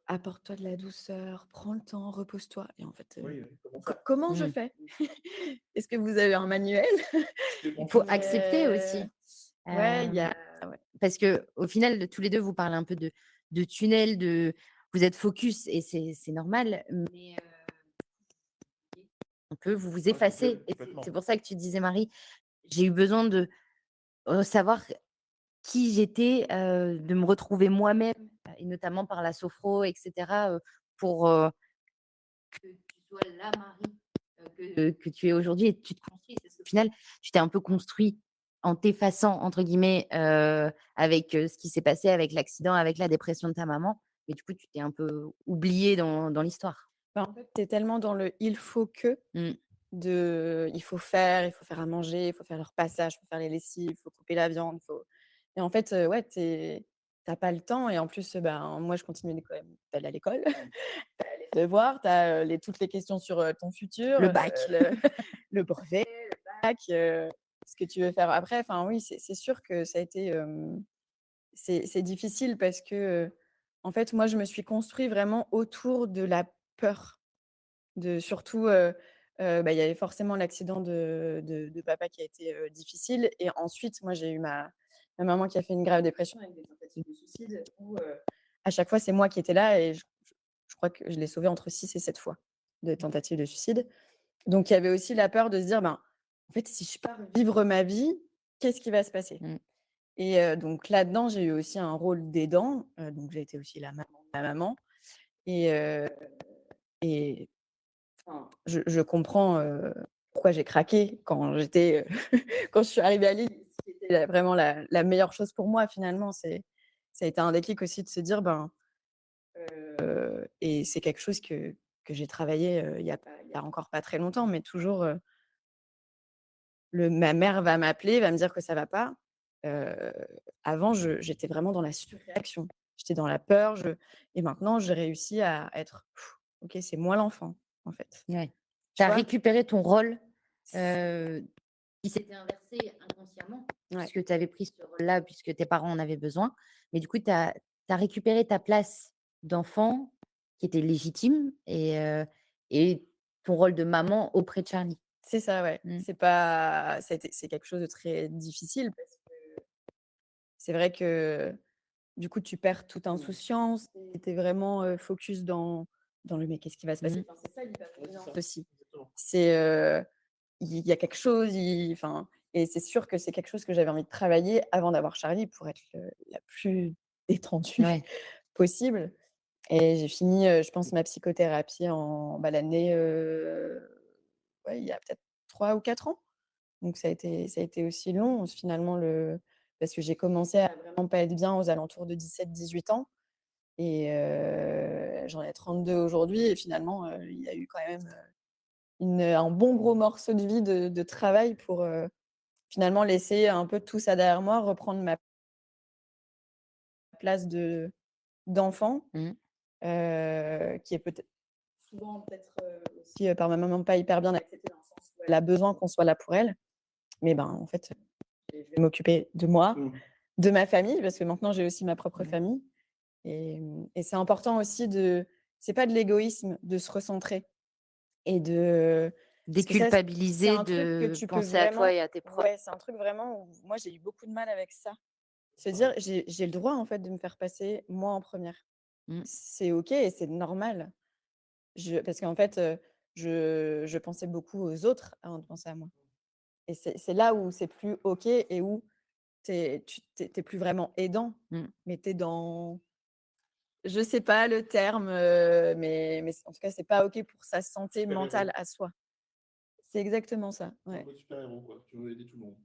apporte-toi de la douceur, prends le temps, repose-toi et en fait, Oui, comment co faire? comment je mmh, fais? Est-ce que vous avez un manuel? C'est bon. il faut accepter aussi, Ouais, il y hem, a ouais. parce qu'au final, tous les 2 vous parlez un peu de tunnel, vous êtes focus et c'est normal, mais un peu vous vous Ouais, effacez et c'est complètement. pour ça que tu disais Marie, j'ai eu besoin de, savoir qui j'étais, de me retrouver moi-même, et notamment par la sophro et cetera, pour, que tu sois la Marie, que tu es aujourd'hui et que tu te construises. Parce qu'au final, tu t'es un peu construit en «t'effaçant» entre guillemets, avec, ce qui s'est passé avec l'accident, avec la dépression de ta maman et du coup, tu t'es un peu oublié dans l'histoire. Bah, en fait, tu es tellement dans le «il faut que», Mmh. il faut faire à manger, il faut faire le repassage, il faut faire les lessives, il faut couper la viande, et en fait, ouais, tu pas le temps et en plus, ben, moi, je continue quand même d'aller à l'école. Tu as les devoirs, tu as, toutes les questions sur, ton futur, Le bac. le le brevet, le bac, ce que tu veux faire après. Enfin, oui, c'est sûr que ça a été, c'est difficile parce que, en fait, moi, je me suis construit vraiment autour de la peur. De surtout, bah, il y avait forcément l'accident de papa qui a été, difficile et ensuite, moi, j'ai eu ma maman qui a fait une grave dépression avec des tentatives de suicide où, à chaque fois, c'est moi qui étais là et je crois que je l'ai sauvée entre 6 et 7 fois de tentatives de suicide. Donc il y avait aussi la peur de se dire: «Ben, en fait, si je pars vivre ma vie, qu'est-ce qui va se passer?» Mmh. Et donc là-dedans, j'ai eu aussi un rôle d'aidant, donc j'ai été aussi la maman de ma maman et et enfin, je comprends, pourquoi j'ai craqué quand j'étais, quand je suis arrivée à Lille, ce qui était vraiment la meilleure chose pour moi finalement. Ça a été un déclic aussi de se dire: «Ben» et c'est quelque chose que j'ai travaillé, il y a encore pas très longtemps, mais toujours, ma mère va m'appeler, va me dire que ça va pas. Heu, avant j'étais vraiment dans la surréaction. J'étais dans la peur, et maintenant j'ai réussi à être: «OK, c'est moi l'enfant, en fait». Ouais. Tu Tu as vois? récupéré ton rôle, C heu, qui s'était inversé inconsciemment, Ouais, puisque tu avais pris ce rôle-là, puisque tes parents en avaient besoin. Mais du coup, tu as récupéré ta place d'enfant qui était légitime et ton rôle de maman auprès de Charlie. c'est ça, ouais. Mmh. C'est quelque chose de très difficile parce que c'est vrai que, du coup, tu perds toute insouciance et tu es vraiment, focus dans le: «Mais qu'est-ce qui va se passer?» Mmh. Enfin, c'est ça Ouais, c'est l'hypervigilance ça, aussi. exactement. C'est, il y a quelque chose, enfin et c'est sûr que c'est quelque chose que j'avais envie de travailler avant d'avoir Charlie pour être la plus détendue Ouais. possible et j'ai fini, je pense ma psychothérapie l'année, ouais, il y a peut-être 3 ou 4 ans. Donc ça a été aussi long finalement parce que j'ai commencé à vraiment pas être bien aux alentours de 17-18 ans et j'en ai 32 aujourd'hui et finalement, il y a eu quand même, un bon gros morceau de vie de travail pour, finalement laisser un peu tout ça derrière moi, reprendre ma place d'enfant, Mmh. qui est peut-être souvent aussi, par ma maman pas hyper bien acceptée dans le sens où elle a besoin qu'on soit là pour elle. Mais ben, en fait, je vais m'occuper de moi, Mmh. de ma famille, parce que maintenant j'ai aussi ma propre Mmh. famille et c'est important aussi c'est pas de l'égoïsme de se recentrer et parce que ça, c'est Déculpabiliser un truc que de tu peux penser à toi vraiment et à tes proches. ouais, c'est un truc vraiment où moi j'ai eu beaucoup de mal avec ça. Se dire: «J'ai le droit en fait de me faire passer moi en première. Mmh. C'est OK et c'est normal». Parce qu'en fait, je pensais beaucoup aux autres avant de penser à moi et c'est là où c'est plus OK et où tu es plus vraiment aidant, Mmh. mais tu es dans je sais pas le terme, mais en tout cas, c'est pas OK pour sa santé mentale Super-héros. à soi. C'est exactement ça, En ouais. mode super-héros, quoi. Tu veux aider tout le monde.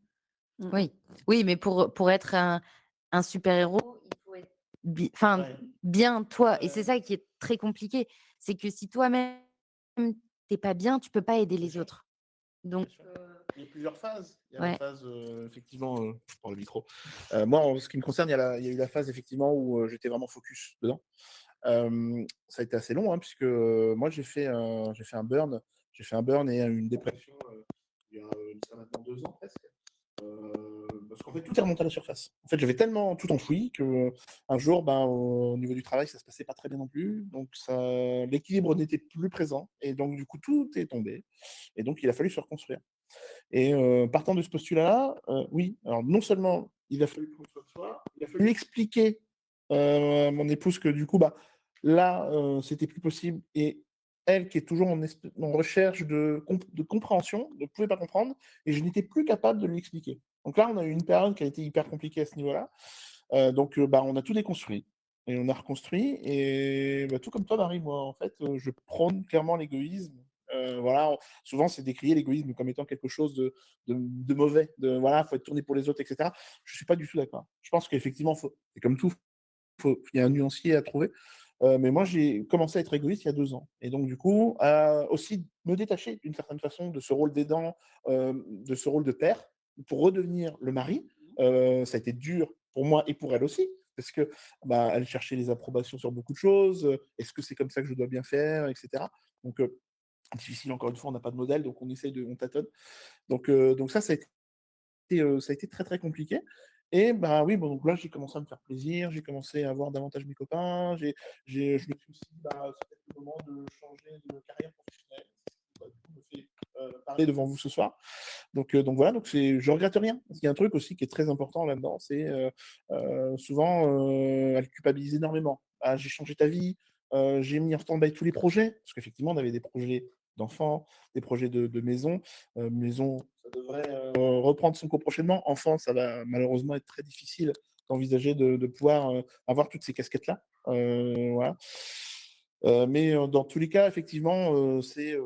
Mmh mh. Oui. Oui, mais pour être un super-héros, il faut être enfin, Ouais. bien toi et c'est Ouais, ça qui est très compliqué. C'est que si toi-même, tu es pas bien, tu peux pas aider bien les sûr, autres. Donc bien sûr. Il y a plusieurs phases. Il y a la ouais. phase, effectivement, je prends le micro. Moi, en ce qui me concerne, il y a eu la phase effectivement où, j'étais vraiment focus dedans. Ça a été assez long, hein, puisque, moi j'ai fait un burn et une dépression, il y a, de ça maintenant 2 ans presque. Parce qu'en fait, tout est remonté à la surface. En fait, j'avais tellement tout enfoui qu'un jour, ben, au niveau du travail, ça se passait pas très bien non plus. Donc l'équilibre n'était plus présent et donc du coup, tout est tombé et donc il a fallu se reconstruire et partant de ce postulat-là, oui, alors non seulement il a fallu qu'on se soit, il a fallu expliquer, à mon épouse que du coup, bah, là, c'était plus possible et elle qui est toujours en recherche de compréhension, ne pouvait pas comprendre et je n'étais plus capable de lui expliquer. Donc là, on a eu une période qui a été hyper compliquée à ce niveau-là. Donc bah, on a tout déconstruit et on a reconstruit et bah, tout comme toi Marie, moi en fait, je prône clairement l'égoïsme. Voilà, souvent c'est décrié l'égoïsme comme étant quelque chose de mauvais, voilà, faut être tourné pour les autres et cetera. Je suis pas du tout d'accord. Je pense qu'effectivement c'est comme tout, il y a un nuancier à trouver. Mais moi j'ai commencé à être égoïste il y a 2 ans et donc du coup, à aussi me détacher d'une certaine façon de ce rôle d'aidant, de ce rôle de père pour redevenir le mari. Ça a été dur pour moi et pour elle aussi parce que, bah, elle cherchait les approbations sur beaucoup de choses, «Est-ce que c'est comme ça que je dois bien faire?» et cetera. Donc difficile encore une fois, on n'a pas de modèle, donc on tâtonne. Donc ça a été ça a été très, très compliqué et bah, oui, bon, donc là, j'ai commencé à me faire plaisir, j'ai commencé à voir davantage mes copains, je me suis aussi dit: «Bah, c'est peut-être le moment de changer de carrière professionnelle». C'est ce qui, bah, du coup, me fait, parler devant vous ce soir. Donc voilà, donc je regrette rien. Parce qu'il y a un truc aussi qui est très important là-dedans, c'est, souvent, elle culpabilise énormément. «Ah, j'ai changé ta vie, j'ai mis en stand-by tous les projets», parce qu'effectivement, on avait des projets d'enfants, des projets de maison. Maison, ça devrait, reprendre son cours prochainement. Enfant, ça va malheureusement être très difficile d'envisager de pouvoir, avoir toutes ces casquettes-là. Voilà. Mais, dans tous les cas, effectivement, c'est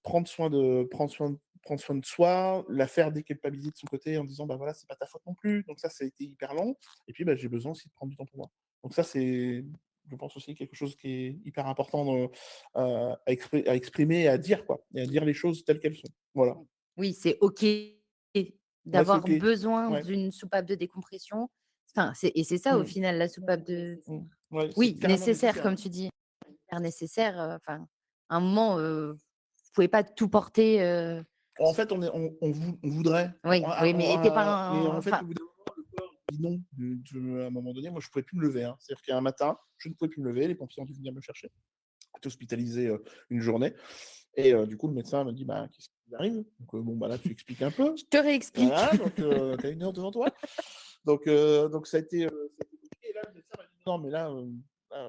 prendre soin de soi, la faire déculpabiliser de son côté en disant: «Bah, voilà, c'est pas ta faute non plus». Donc ça a été hyper long et puis, bah, j'ai besoin aussi de prendre du temps pour moi. Donc ça, c'est, je pense aussi quelque chose qui est hyper important à exprimer et à dire, quoi, et à dire les choses telles qu'elles sont. Voilà. Oui, c'est OK Ouais, c'est d'avoir OK. besoin Ouais. d'une soupape de décompression. Enfin, c'est ça au Mmh. final la soupape de Mmh. Ouais, c'est oui, carrément nécessaire nécessaire, comme hein. tu dis, hyper nécessaire, enfin, à un moment, vous pouvez pas tout porter, En fait, on voudrait, oui, oui, mais tu pas mais en un fait, enfin, au bout d'un moment, le corps dit non. À un moment donné, moi, je pouvais plus me lever, hein. C'est-à-dire qu'il y a un matin, je ne pouvais plus me lever, les pompiers ont dû venir me chercher. J'étais hospitalisé, une journée et du coup, le médecin m'a dit: «Bah, qu'est-ce qui vous arrive?» Donc bon, bah, là, tu expliques un peu. je te réexplique. Voilà, donc tu as 1 heure devant toi. Donc ça a été compliqué et là, le médecin m'a dit: «Non, mais là,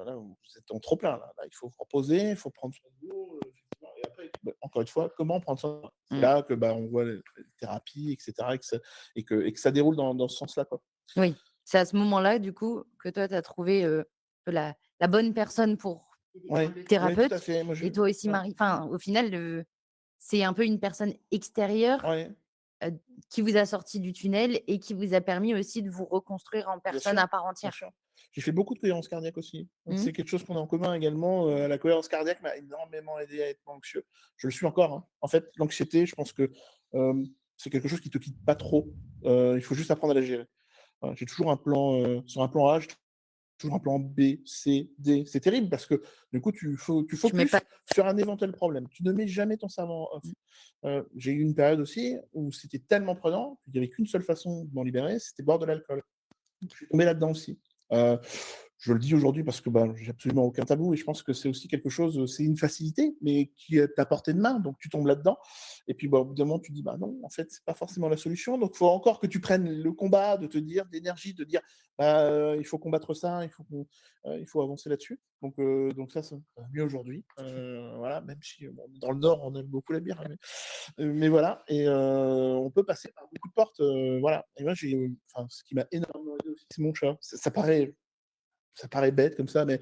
là, vous êtes en trop plein, là. Là, il faut vous reposer, il faut prendre soin de vous, effectivement» et après, bah, encore une fois, comment prendre soin de soi? C'est Mmh, là que, bah, on voit les thérapies et cetera et que ça déroule dans ce sens-là, quoi. oui, c'est à ce moment-là, du coup, que toi tu as trouvé, la bonne personne pour t'aider, enfin, Ouais, le ouais, tout à thérapeute fait. Moi, je et toi aussi ouais, Marie enfin, au final, c'est un peu une personne extérieure, ouais, qui vous a sorti du tunnel et qui vous a permis aussi de vous reconstruire en bien personne sûr, à part bien entière. sûr. J'ai fait beaucoup de cohérence cardiaque aussi. Donc Mmh. c'est quelque chose qu'on a en commun également, la cohérence cardiaque m'a énormément aidé à être moins anxieux. Je le suis encore, hein. En fait, l'anxiété, je pense que, c'est quelque chose qui te quitte pas trop. Il faut juste apprendre à la gérer. Voilà, j'ai toujours un plan, sur un plan A, j'ai toujours un plan B, C, D. C'est terrible parce que du coup, tu Tu mets pas focuses sur un éventuel problème. Tu ne mets jamais ton cerveau en off. mmh, J'ai eu une période aussi où c'était tellement prenant qu'il y avait qu'une seule façon de m'en libérer, c'était boire de l'alcool. Je suis tombé là-dedans aussi. Heu, je le dis aujourd'hui parce que, bah, j'ai absolument aucun tabou et je pense que c'est aussi quelque chose, c'est une facilité, mais qui est à portée de main, donc tu tombes là-dedans et puis, bah, au bout d'un moment, tu te dis: «Bah, non, en fait, c'est pas forcément la solution», donc il faut encore que tu prennes le combat de te dire d'énergie, de dire: «Bah, il faut combattre ça, il faut avancer là-dessus», donc ça va mieux aujourd'hui, voilà, même si, bon, dans le Nord, on aime beaucoup la bière, mais voilà et on peut passer par beaucoup de portes, voilà et moi, enfin, ce qui m'a énormément aidé aussi, c'est mon chat. Ça paraît bête comme ça, mais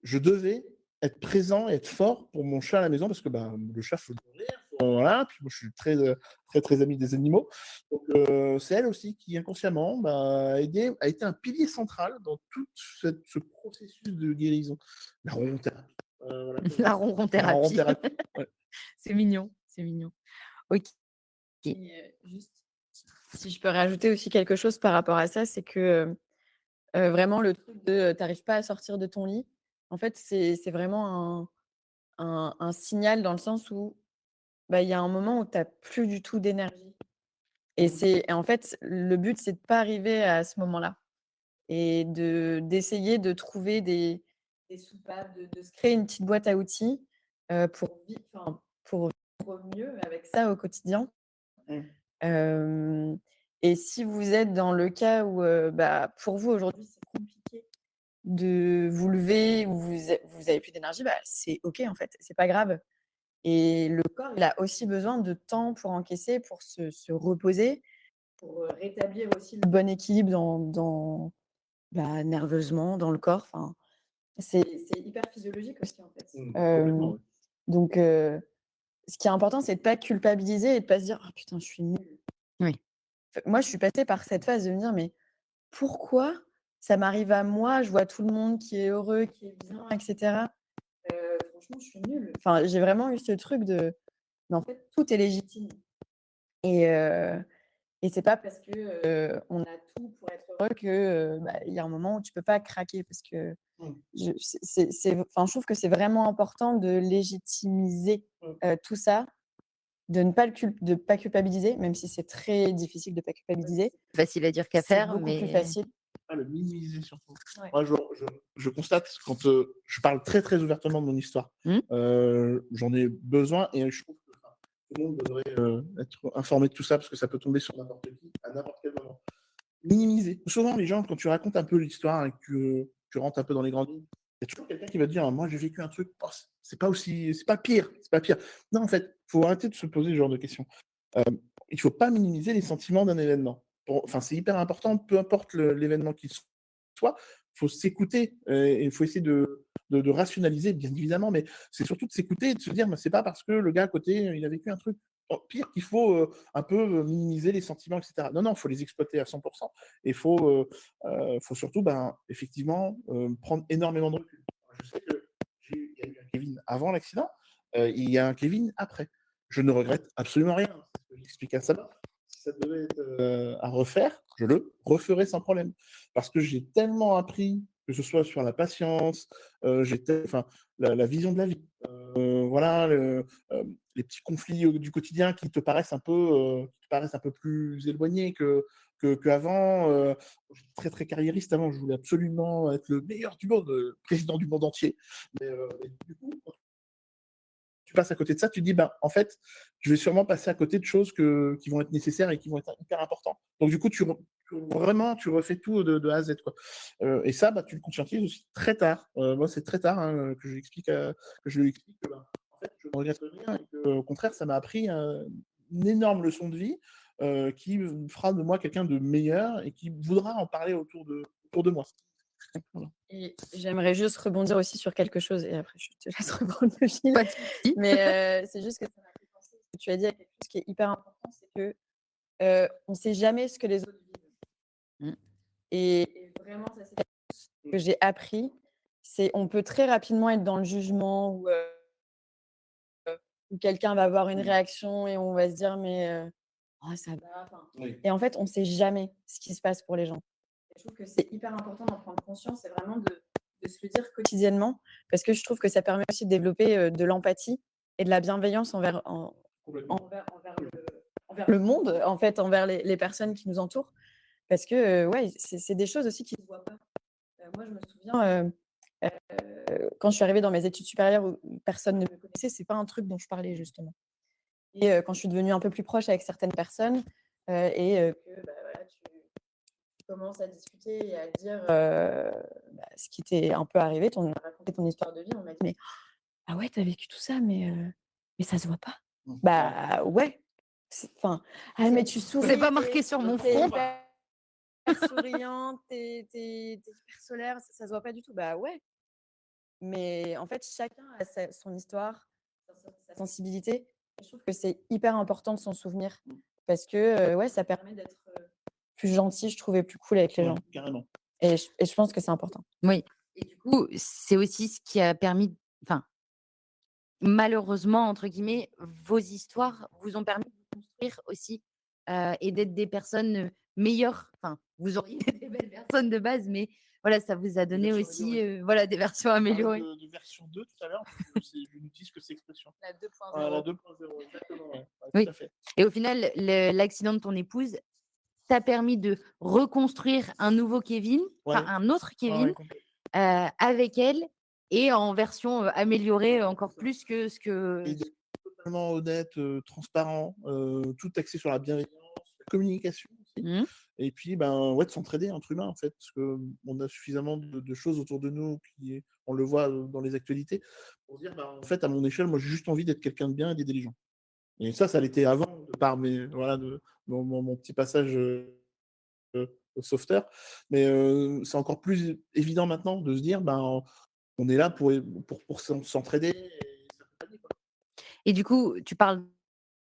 je devais être présent et être fort pour mon chat à la maison parce que, bah, le chat, faut le nourrir, voilà, puis moi, je suis très, très, très ami des animaux. Donc c'est elle aussi qui inconsciemment, bah, a été un pilier central dans tout ce processus de guérison. La ronron-thérapie, voilà, la la ronron-thérapie. ronron-thérapie, ouais. C'est mignon, c'est mignon. OK. Et juste si je peux rajouter aussi quelque chose par rapport à ça, c'est que, vraiment le truc de, tu pas à sortir de ton lit, en fait, c'est vraiment un signal dans le sens où, bah, il y a un moment où tu as plus du tout d'énergie Mmh. et en fait, le but, c'est de pas arriver à ce moment-là et d'essayer de trouver des soupapes, de se créer une petite boîte à outils, pour vivre mieux avec ça au quotidien. Mmh. Hem et si vous êtes dans le cas où, bah, pour vous aujourd'hui, c'est compliqué de vous lever ou vous avez plus d'énergie, bah, c'est OK en fait, c'est pas grave et le corps, il a aussi besoin de temps pour encaisser, pour se reposer, pour, rétablir aussi le bon équilibre bah, nerveusement dans le corps, enfin, c'est hyper physiologique aussi en fait. Mmh. Complètement, ouais. Donc ce qui est important, c'est de pas culpabiliser et de pas se dire: «Oh putain, je suis nulle». Oui. Moi, je suis passée par cette phase de me dire: «Mais pourquoi ça m'arrive à moi? Je vois tout le monde qui est heureux, qui est bien et cetera. Franchement, je suis nulle». Enfin, j'ai vraiment eu ce truc de mais en fait, tout est légitime et heu et c'est pas parce que, on a tout pour être heureux que, bah, il y a un moment où tu peux pas craquer parce que Mmh. enfin, je trouve que c'est vraiment important de légitimiser, Mmh. tout ça de ne pas de pas culpabiliser, même si c'est très difficile de pas culpabiliser. Facile à dire qu'à C'est faire, beaucoup plus mais facile. Le minimiser surtout. Ouais. Moi, je constate quand je parle très très ouvertement de mon histoire, Mmh. j'en ai besoin et je trouve que tout le monde devrait être informé de tout ça parce que ça peut tomber sur n'importe qui à n'importe quel moment. Minimiser. Souvent, les gens, quand tu racontes un peu l'histoire et que tu rentres un peu dans les grandes lignes, il y a toujours quelqu'un qui va te dire, moi j'ai vécu un truc, oh, c'est pas aussi, c'est pas pire, c'est pas pire. Non, en fait, il faut arrêter de se poser ce genre de questions. Il ne faut pas minimiser les sentiments d'un événement. Enfin, c'est hyper important, peu importe l'événement qu'il soit, il faut s'écouter et il faut essayer de rationaliser, bien évidemment, mais c'est surtout de s'écouter et de se dire, c'est pas parce que le gars à côté, il a vécu un truc pire qu'il faut un peu minimiser les sentiments, etc. Non, non, il faut les exploiter à 100% et faut surtout, effectivement, prendre énormément de recul. Je sais que il y a eu un Kevin avant l'accident, il y a un Kevin après. Je ne regrette absolument rien. C'est ce que j'explique à Sabah. Si ça devait être à refaire, je le referais sans problème. Parce que j'ai tellement appris, que ce soit sur la patience, enfin, la vision de la vie, voilà, les petits conflits du quotidien qui te paraissent un peu plus éloignés qu'avant. J'étais très très carriériste avant, je voulais absolument être le meilleur du monde, président du monde entier. Mais du coup, tu passes à côté de ça, tu te dis, en fait, je vais sûrement passer à côté de choses qui vont être nécessaires et qui vont être hyper importantes. Donc, du coup, vraiment, tu refais tout de A à Z, quoi. Et ça, tu le conscientises aussi très tard. Moi, c'est très tard que je lui explique que, en fait, je ne regrette rien et que, au contraire, ça m'a appris une énorme leçon de vie qui fera de moi quelqu'un de meilleur et qui voudra en parler autour de moi. Voilà. Et j'aimerais juste rebondir aussi sur quelque chose et après je te laisse reprendre le fil. pas de souci. Mais c'est juste que ça m'a fait penser ce que tu as dit à quelque chose qui est hyper important, c'est que on ne sait jamais ce que les autres vivent. Mmh. Et vraiment, ça c'est quelque chose que j'ai appris. C'est on peut très rapidement être dans le jugement où quelqu'un va avoir une réaction et on va se dire mais oh, ça va. Oui. Et en fait, on ne sait jamais ce qui se passe pour les gens. Je trouve que c'est hyper important d'en prendre conscience et vraiment de se le dire quotidiennement parce que je trouve que ça permet aussi de développer de l'empathie et de la bienveillance envers le monde, en fait, envers les personnes qui nous entourent. Parce que, ouais, c'est des choses aussi qui ne se voient pas. Moi, je me souviens, quand je suis arrivée dans mes études supérieures où personne ne me connaissait, c'est pas un truc dont je parlais justement. Et quand je suis devenue un peu plus proche avec certaines personnes que voilà, tu commences à discuter et à dire ce qui t'est un peu arrivé, tu as raconté ton histoire de vie, on m'a dit: «Mais ah ouais, tu as vécu tout ça, mais ça se voit pas». Bah ouais, enfin, ah mais tu souris, C'est pas marqué sur mon tu es front. hyper souriante, tu es hyper solaire, ça se voit pas du tout. Bah ouais, mais en fait, chacun a son histoire, sa sensibilité. Je trouve que c'est hyper important de s'en souvenir parce que, ouais, ça permet d'être, plus gentil, je trouve et plus cool avec les gens Carrément. et je pense que c'est important. Oui, et du coup, c'est aussi ce qui a permis, enfin, malheureusement, entre guillemets, vos histoires vous ont permis de vous construire aussi, et d'être des personnes meilleures. Enfin, vous auriez des belles personnes de base, mais voilà, ça vous a donné versions aussi, améliorées. voilà, des versions On parlait améliorées. de version 2 tout à l'heure, je n'utilise que cette expression. La 2.0. La 2.0, exactement, ouais. Ouais, Oui, tout à fait. et au final, l'accident de ton épouse t'a permis de reconstruire un nouveau Kevin, enfin Ouais, un autre ouais, Kevin, complètement. avec elle, et en version, améliorée encore plus que ce que Et d'être totalement honnête, transparent, tout axé sur la bienveillance, la communication aussi. mmh, Et puis, ouais, de s'entraider entre humains, en fait, parce qu'on a suffisamment de choses autour de nous on le voit dans les actualités, pour se dire, en fait, à mon échelle, moi, j'ai juste envie d'être quelqu'un de bien et d'aider les gens. Et ça l'était avant, de par voilà, mon petit passage au sauveteur. Mais c'est encore plus évident maintenant de se dire, on est là pour s'entraider et s'accompagner, quoi. et du coup, tu parles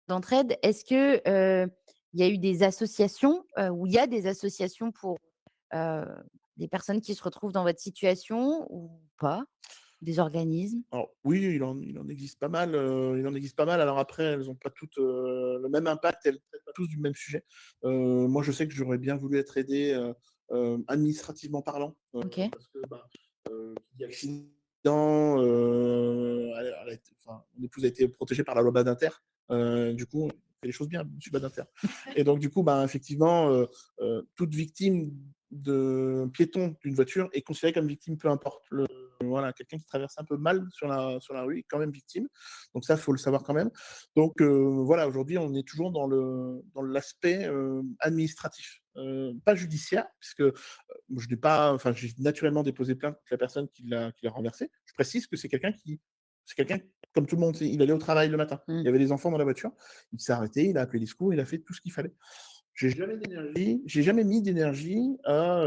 d'entraide. Est-ce que, il y a eu des associations, ou il y a des associations pour, heu, des personnes qui se retrouvent dans votre situation ou pas? Des organismes? Alors oui, il en existe pas mal, Alors après, elles n'ont pas toutes, le même impact, elles traitent pas tous du même sujet. Moi, je sais que j'aurais bien voulu être aidé, administrativement parlant, OK. parce que, qui dit accident dans, mon épouse a été protégée par la loi Badinter. Du coup, on fait les choses bien, monsieur Badinter. Et donc, du coup, ben, effectivement, toute victime de piéton d'une voiture est considérée comme victime, peu importe voilà, quelqu'un qui traverse un peu mal sur la rue est quand même victime. Donc ça, il faut le savoir quand même. Donc voilà, aujourd'hui, on est toujours dans l'aspect administratif, pas judiciaire, puisque je n'ai pas, enfin, j'ai naturellement déposé plainte contre la personne qui l'a renversé. Je précise que c'est quelqu'un comme tout le monde. Il allait au travail le matin. Il y Mmh. avait des enfants dans la voiture. Il s'est arrêté, il a appelé les secours, il a fait tout ce qu'il fallait. J'ai jamais mis d'énergie à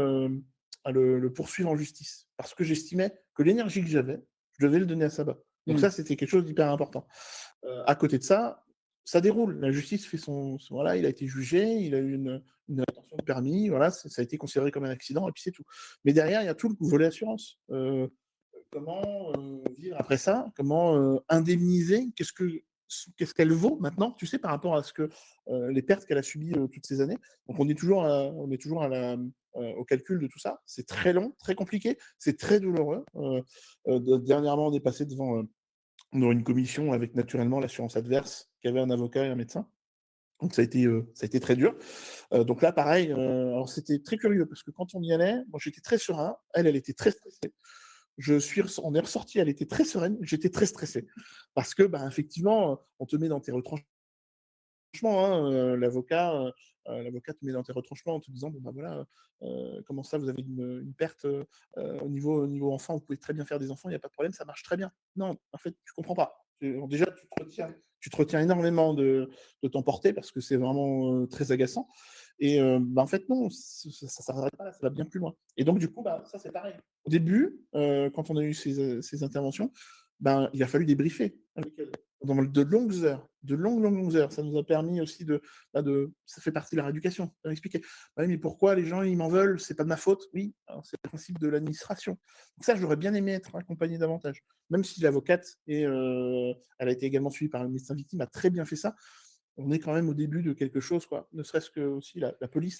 le poursuivre en justice parce que j'estimais que l'énergie que j'avais, je devais le donner à Saba. Donc Mmh. ça, c'était quelque chose d'hyper important. À côté de ça, ça déroule. La justice fait voilà, il a été jugé, il a eu une attention de permis, voilà, ça a été considéré comme un accident et puis c'est tout. Mais derrière, il y a tout le volet assurance. Comment vivre après ça? Comment indemniser? Qu'est-ce qu'elle vaut maintenant, tu sais, par rapport à ce que les pertes qu'elle a subies toutes ces années. Donc on est toujours au calcul de tout ça. C'est très long, très compliqué, c'est très douloureux. Dernièrement, on est passé devant une commission avec naturellement l'assurance adverse, qui avait un avocat et un médecin. Donc ça a été très dur. Donc là, pareil, alors c'était très curieux parce que quand on y allait, moi j'étais très serein, elle était très stressée. On est ressorti, elle était très sereine, j'étais très stressé. Parce que, bah, effectivement, on te met dans tes retranchements, hein, l'avocat te met dans tes retranchements en te disant: «Bon, bah, voilà, comment ça, vous avez une perte, au niveau enfant, vous pouvez très bien faire des enfants, il y a pas de problème, ça marche très bien». Non, en fait, tu comprends pas. Déjà, tu te retiens énormément de t'emporter parce que c'est vraiment, très agaçant et bah, en fait, non, ça s'arrête pas là, ça va bien plus loin et donc du coup, bah, ça, c'est pareil. Au début, quand on a eu ces interventions, ben, il a fallu débriefer avec elle pendant de longues heures. Ça nous a permis aussi ça fait partie de la rééducation, de leur expliquer: «Bah oui, mais pourquoi les gens, ils m'en veulent? C'est pas de ma faute». Oui, alors c'est le principe de l'administration. Donc ça, j'aurais bien aimé être accompagné davantage. Même si l'avocate elle a été également suivie par un médecin victime, a très bien fait ça. On est quand même au début de quelque chose, quoi. Ne serait-ce que aussi la police,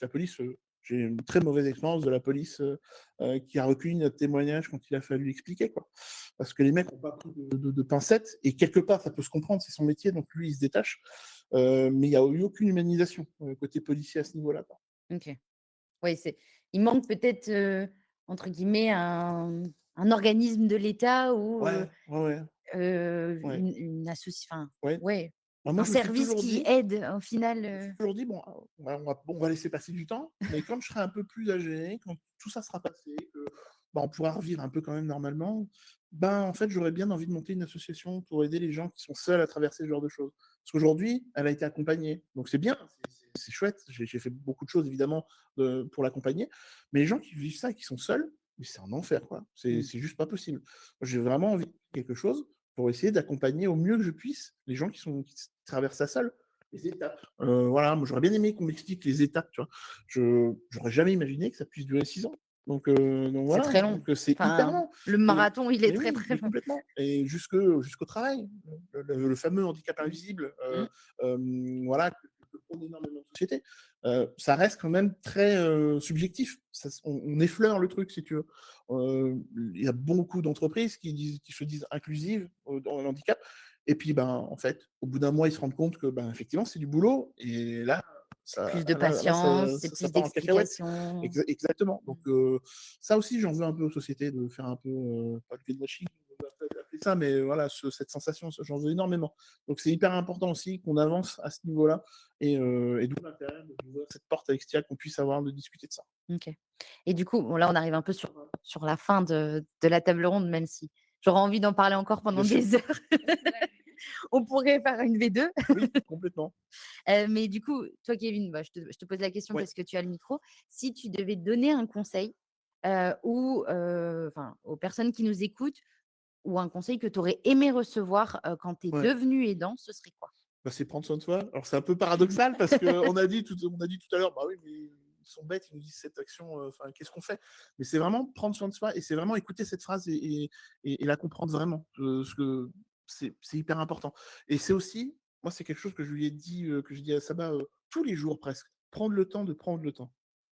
j'ai une très mauvaise expérience de la police, qui a recueilli notre témoignage quand il a fallu expliquer, quoi. Parce que les mecs ont pas pris de pincettes et quelque part, ça peut se comprendre, c'est son métier, donc lui, il se détache. Mais il y a eu aucune humanisation, côté policier à ce niveau-là, quoi. OK. Oui, il manque peut-être, entre guillemets, un organisme de l'État ou, Ouais, ouais, ouais, ouais, une enfin, ouais. ouais, Bah, moi, un je me suis service toujours qui dit aide au final, Je me suis toujours dit: «Bon, on va laisser passer du temps, mais quand je serai un peu plus âgé, quand tout ça sera passé, que, bah, on pourra revivre un peu quand même normalement, ben, en fait, j'aurais bien envie de monter une association pour aider les gens qui sont seuls à traverser ce genre de choses». Parce qu'aujourd'hui, elle a été accompagnée, donc c'est bien, c'est chouette. J'ai fait beaucoup de choses évidemment, pour l'accompagner, mais les gens qui vivent ça et qui sont seuls, mais c'est un enfer, quoi. mmh, C'est juste pas possible. Moi, j'ai vraiment envie de faire quelque chose pour essayer d'accompagner au mieux que je puisse les gens qui traversent ça seuls. Les étapes. Voilà, moi j'aurais bien aimé qu'on m'explique les étapes, tu vois? J'aurais jamais imaginé que ça puisse durer 6 ans. Donc c'est voilà, très long. donc c'est hyper Enfin, long le et marathon, il est mais très, oui, très mais long. complètement et jusqu'au travail. Le fameux handicap invisible, Mmh. voilà, que prônent énormément de sociétés. Ça reste quand même très, subjectif. On effleure le truc si tu veux. Il y a beaucoup d'entreprises qui se disent inclusives, dans le handicap et puis, ben, en fait, au bout d'un mois, ils se rendent compte que, ben, effectivement, c'est du boulot et là, C'est plus de patience, c'est ça plus part en cacahuète. d'explications. Exactement. Mmh. Donc, ça aussi, j'en veux un peu aux sociétés de faire un peu, pas du greenwashing, on va pas appeler ça, mais voilà, cette sensation, j'en veux énormément. Donc, c'est hyper important aussi qu'on avance à ce niveau-là et d'où l'intérêt d'ouvrir cette porte avec Stia, qu'on puisse avoir de discuter de ça. OK. Et du coup, bon là, on arrive un peu sur la fin de la table ronde, même si j'aurais envie d'en parler encore Bien pendant sûr. des heures. On pourrait faire une V2. Oui, complètement. Mais du coup, toi, Kevin, bah, je te pose la question Ouais. parce que tu as le micro. Si tu devais donner un conseil, ou enfin, aux personnes qui nous écoutent, ou un conseil que tu aurais aimé recevoir, quand tu es Ouais. devenu aidant, ce serait quoi? Bah, c'est prendre soin de soi. Alors c'est un peu paradoxal parce qu'on a dit tout à l'heure: «Bah oui, mais ils sont bêtes, ils nous disent cette action, enfin qu'est-ce qu'on fait?» Mais c'est vraiment prendre soin de soi et c'est vraiment écouter cette phrase et la comprendre vraiment, parce que c'est hyper important et c'est aussi moi, c'est quelque chose que je lui ai dit, que je dis à Saba, tous les jours presque, prendre le temps de prendre le temps.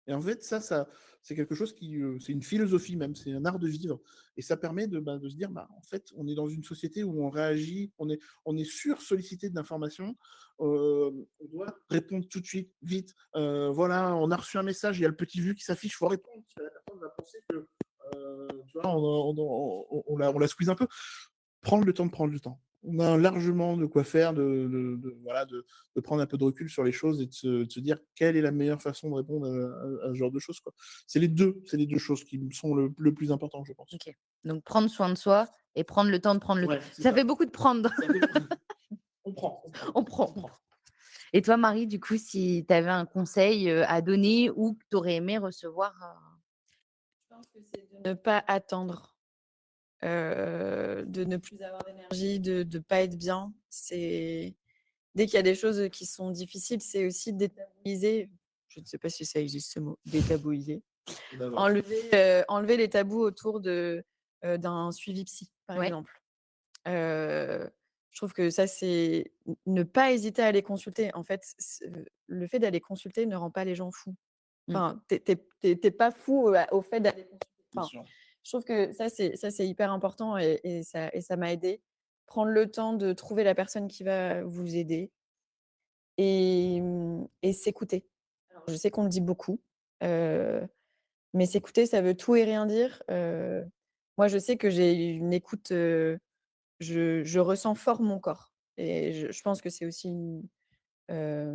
Et en fait, ça c'est quelque chose c'est une philosophie même, c'est un art de vivre. Et ça permet de se dire, en fait, on est dans une société où on réagit, on est sur-sollicité d'informations, on doit répondre tout de suite, vite. Voilà, on a reçu un message, il y a le petit vu qui s'affiche, il faut répondre, parce que la personne va penser que, tu vois, on la squeeze un peu. Prendre le temps de prendre le temps. On a largement de quoi faire, voilà, de prendre un peu de recul sur les choses et de se dire quelle est la meilleure façon de répondre à ce genre de choses, quoi. C'est les deux choses qui me sont le plus important, je pense. OK. Donc prendre soin de soi et prendre le temps de prendre le temps. Ouais, c'est Ça ça. fait beaucoup de prendre. Ça fait- On prend. On prend. Et toi, Marie, du coup, si tu avais un conseil, à donner ou que tu aurais aimé recevoir, Je pense que c'est de ne pas attendre, de ne plus avoir d'énergie, de ne pas être bien. Dès qu'il y a des choses qui sont difficiles, c'est aussi détabouiser. Je ne sais pas si ça existe ce mot, détabouiser. Enlever les tabous autour d'un suivi psy, par Ouais. exemple. Je trouve que ça, c'est ne pas hésiter à aller consulter. En fait, le fait d'aller consulter ne rend pas les gens fous. Enfin, t'es pas fou au fait d'aller consulter. Bien Enfin, sûr. je trouve que ça, c'est hyper important et ça m'a aidée. Prendre le temps de trouver la personne qui va vous aider et s'écouter. Alors, je sais qu'on le dit beaucoup, mais s'écouter, ça veut tout et rien dire. Moi, je sais que j'ai une écoute, je ressens fort mon corps et je pense que c'est aussi heu,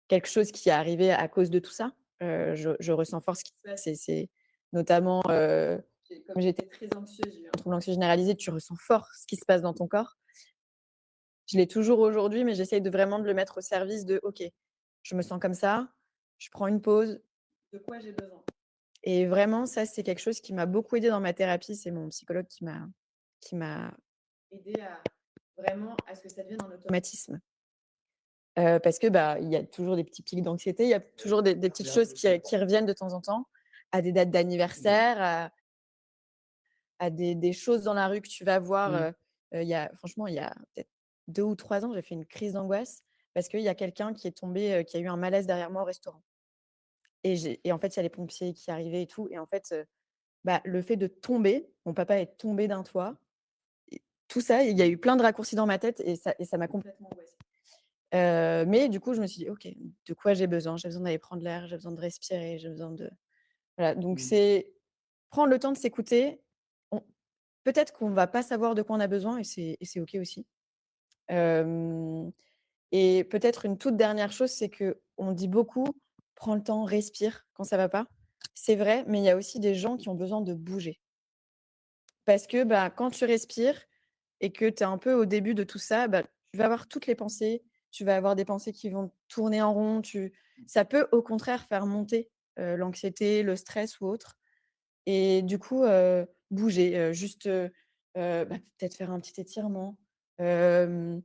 quelque chose qui est arrivé à cause de tout ça. Je ressens fort ce qui se passe et c'est notamment, comme j'étais très anxieuse, j'ai eu un trouble anxieux généralisé, tu ressens fort ce qui se passe dans ton corps. Je l'ai toujours aujourd'hui, mais j'essaye de le mettre au service de: «OK, je me sens comme ça, je prends une pause, de quoi j'ai besoin?» Et vraiment ça, c'est quelque chose qui m'a beaucoup aidée dans ma thérapie. C'est mon psychologue qui m'a aidée à ce que ça devienne un automatisme. Parce que, il y a toujours des petits pics d'anxiété, il y a toujours des petites choses qui reviennent de temps en temps, à des dates d'anniversaire, à des choses dans la rue que tu vas voir, il y a peut-être 2 ou 3 ans, j'ai fait une crise d'angoisse parce qu'il y a quelqu'un qui est tombé, qui a eu un malaise derrière moi au restaurant et en fait, il y a les pompiers qui arrivaient et tout et en fait, le fait de tomber, mon papa est tombé d'un toit et tout ça, il y a eu plein de raccourcis dans ma tête et ça m'a complètement angoissée. Mais du coup, je me suis dit: «OK, de quoi j'ai besoin? J'ai besoin d'aller prendre l'air, j'ai besoin de respirer, j'ai besoin de» voilà, donc c'est prendre le temps de s'écouter. On Peut-être qu'on va pas savoir de quoi on a besoin et c'est OK aussi. Hem Et peut-être une toute dernière chose, c'est qu'on dit beaucoup: «Prends le temps, respire» quand ça va pas. C'est vrai, mais il y a aussi des gens qui ont besoin de bouger. Parce que, quand tu respires et que tu es un peu au début de tout ça, tu vas avoir toutes les pensées, tu vas avoir des pensées qui vont tourner en rond, ça peut au contraire faire monter, l'anxiété, le stress ou autre et du coup, bouger, juste, peut-être faire un petit étirement, hem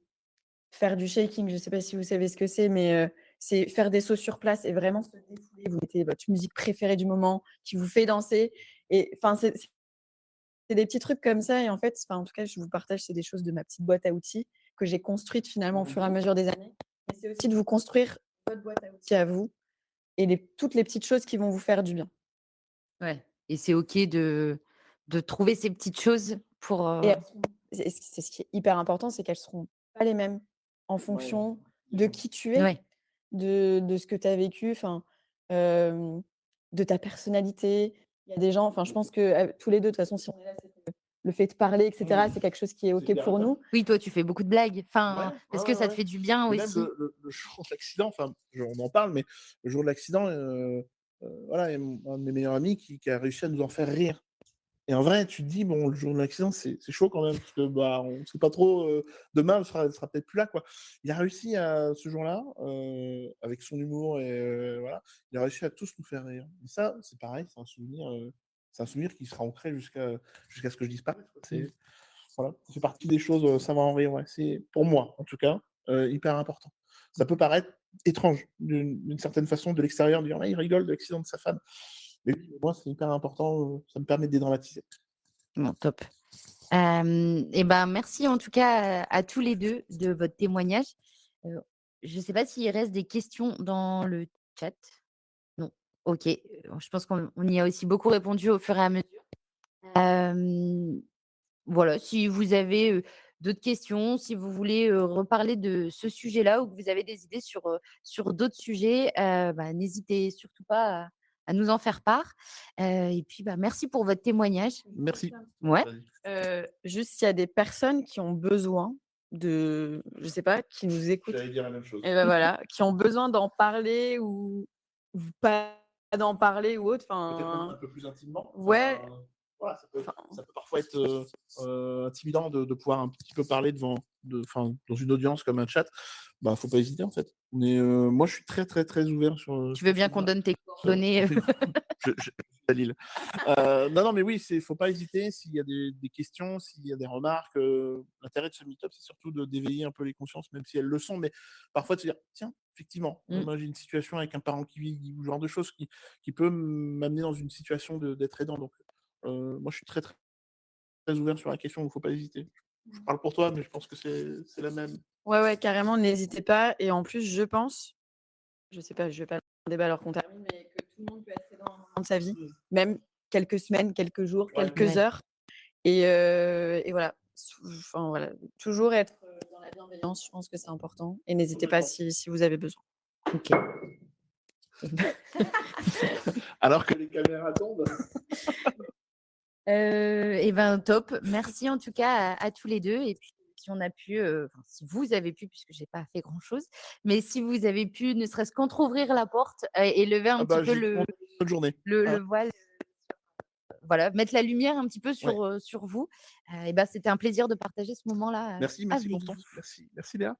faire du shaking, je ne sais pas si vous savez ce que c'est, mais c'est faire des sauts sur place et vraiment se défouler. Vous mettez votre musique préférée du moment qui vous fait danser et enfin, c'est des petits trucs comme ça et en fait, en tout cas, je vous partage, c'est des choses de ma petite boîte à outils que j'ai construite finalement au fur et à mesure des années. Mais c'est aussi de vous construire votre boîte à outils à vous et toutes les petites choses qui vont vous faire du bien. ouais, et c'est OK de trouver ces petites choses pour, Et elles seront c'est ce qui est hyper important, c'est qu'elles seront pas les mêmes en fonction de qui tu es. ouais. De ce que tu as vécu, hem, de ta personnalité. Il y a des gens je pense que, tous les 2 de toute façon, si on est là, c'est que le fait de parler et cetera, c'est quelque chose qui est OK pour nous. Oui, toi, tu fais beaucoup de blagues, Ouais, enfin, ouais, parce que ouais, ça te ouais. fait du bien Et même aussi. le jour de l'accident, on en parle, mais le jour de l'accident, voilà, il y a un de mes meilleurs amis qui a réussi à nous en faire rire. Et en vrai, tu te dis: «Bon, le jour de l'accident, c'est chaud quand même parce que, on sait pas trop, demain, elle sera peut-être plus là, quoi». Il a réussi à ce jour-là, avec son humour et voilà, il a réussi à tous nous faire rire. Et ça, c'est pareil, c'est un souvenir qui sera ancré jusqu'à ce que je disparaisse, quoi. Voilà, ça fait partie des choses, savoir en rire, ouais. C'est, pour moi, en tout cas, hyper important. Ça peut paraître étrange d'une certaine façon de l'extérieur, de dire: «Ouais, il rigole de l'accident de sa femme». Mais oui, pour moi, c'est hyper important, ça me permet de dédramatiser. Bon, top. Et ben, merci en tout cas, à tous les 2 de votre témoignage. Je ne sais pas s'il reste des questions dans le chat? Non. OK, je pense qu'on y a aussi beaucoup répondu au fur et à mesure. Hem, voilà, si vous avez, d'autres questions, si vous voulez, reparler de ce sujet-là ou que vous avez des idées sur d'autres sujets, n'hésitez surtout pas à nous en faire part. Et puis, merci pour votre témoignage. Merci. Ouais. Vas-y. Juste s'il y a des personnes qui ont besoin de je sais pas, qui nous écoutent J'allais dire la même chose. et voilà, qui ont besoin d'en parler ou pas d'en parler ou autre, Peut-être même un enfin peu plus intimement. ouais, Voilà, enfin ça peut parfois être intimidant de pouvoir un petit peu parler dans une audience comme un chat. Bah, faut pas hésiter en fait. Mais moi, je suis très très très ouvert Tu veux sur ce bien qu'on point-là. donne tes coordonnées? Oui, je suis à Lille. Non, non, mais oui, faut pas hésiter s'il y a des questions, s'il y a des remarques. L'intérêt de ce meet-up, c'est surtout d'éveiller un peu les consciences, même si elles le sont, mais parfois de se dire, tiens, effectivement, Mmh. moi j'ai une situation avec un parent qui vit, ou ce genre de choses qui peut m'amener dans une situation d'être aidant. Donc, moi, je suis très, très, très ouvert sur la question, il faut pas hésiter. Je parle pour toi, mais je pense que c'est la même. ouais, ouais, carrément, n'hésitez pas et en plus, je pense, je sais pas, je vais pas lancer un débat alors qu'on termine, mais que tout le monde peut être aidant à un moment de sa vie, même quelques semaines, quelques jours, Ouais. quelques Ouais. heures et voilà. Enfin voilà, toujours être, dans la bienveillance, je pense que c'est important et n'hésitez pas si vous avez besoin. OK. Alors que les caméras tombent. Top. Merci en tout cas à tous les 2 et puis si on a pu, si vous avez pu, puisque j'ai pas fait grand-chose, mais si vous avez pu ne serait-ce qu'entrouvrir la porte, et lever un Ah petit bah, peu j'ai le une bonne journée. le Voilà. voile, voilà, mettre la lumière un petit peu Ouais. sur vous, c'était un plaisir de partager ce moment-là, Merci, merci avec vous. Constance. Merci, merci Léa.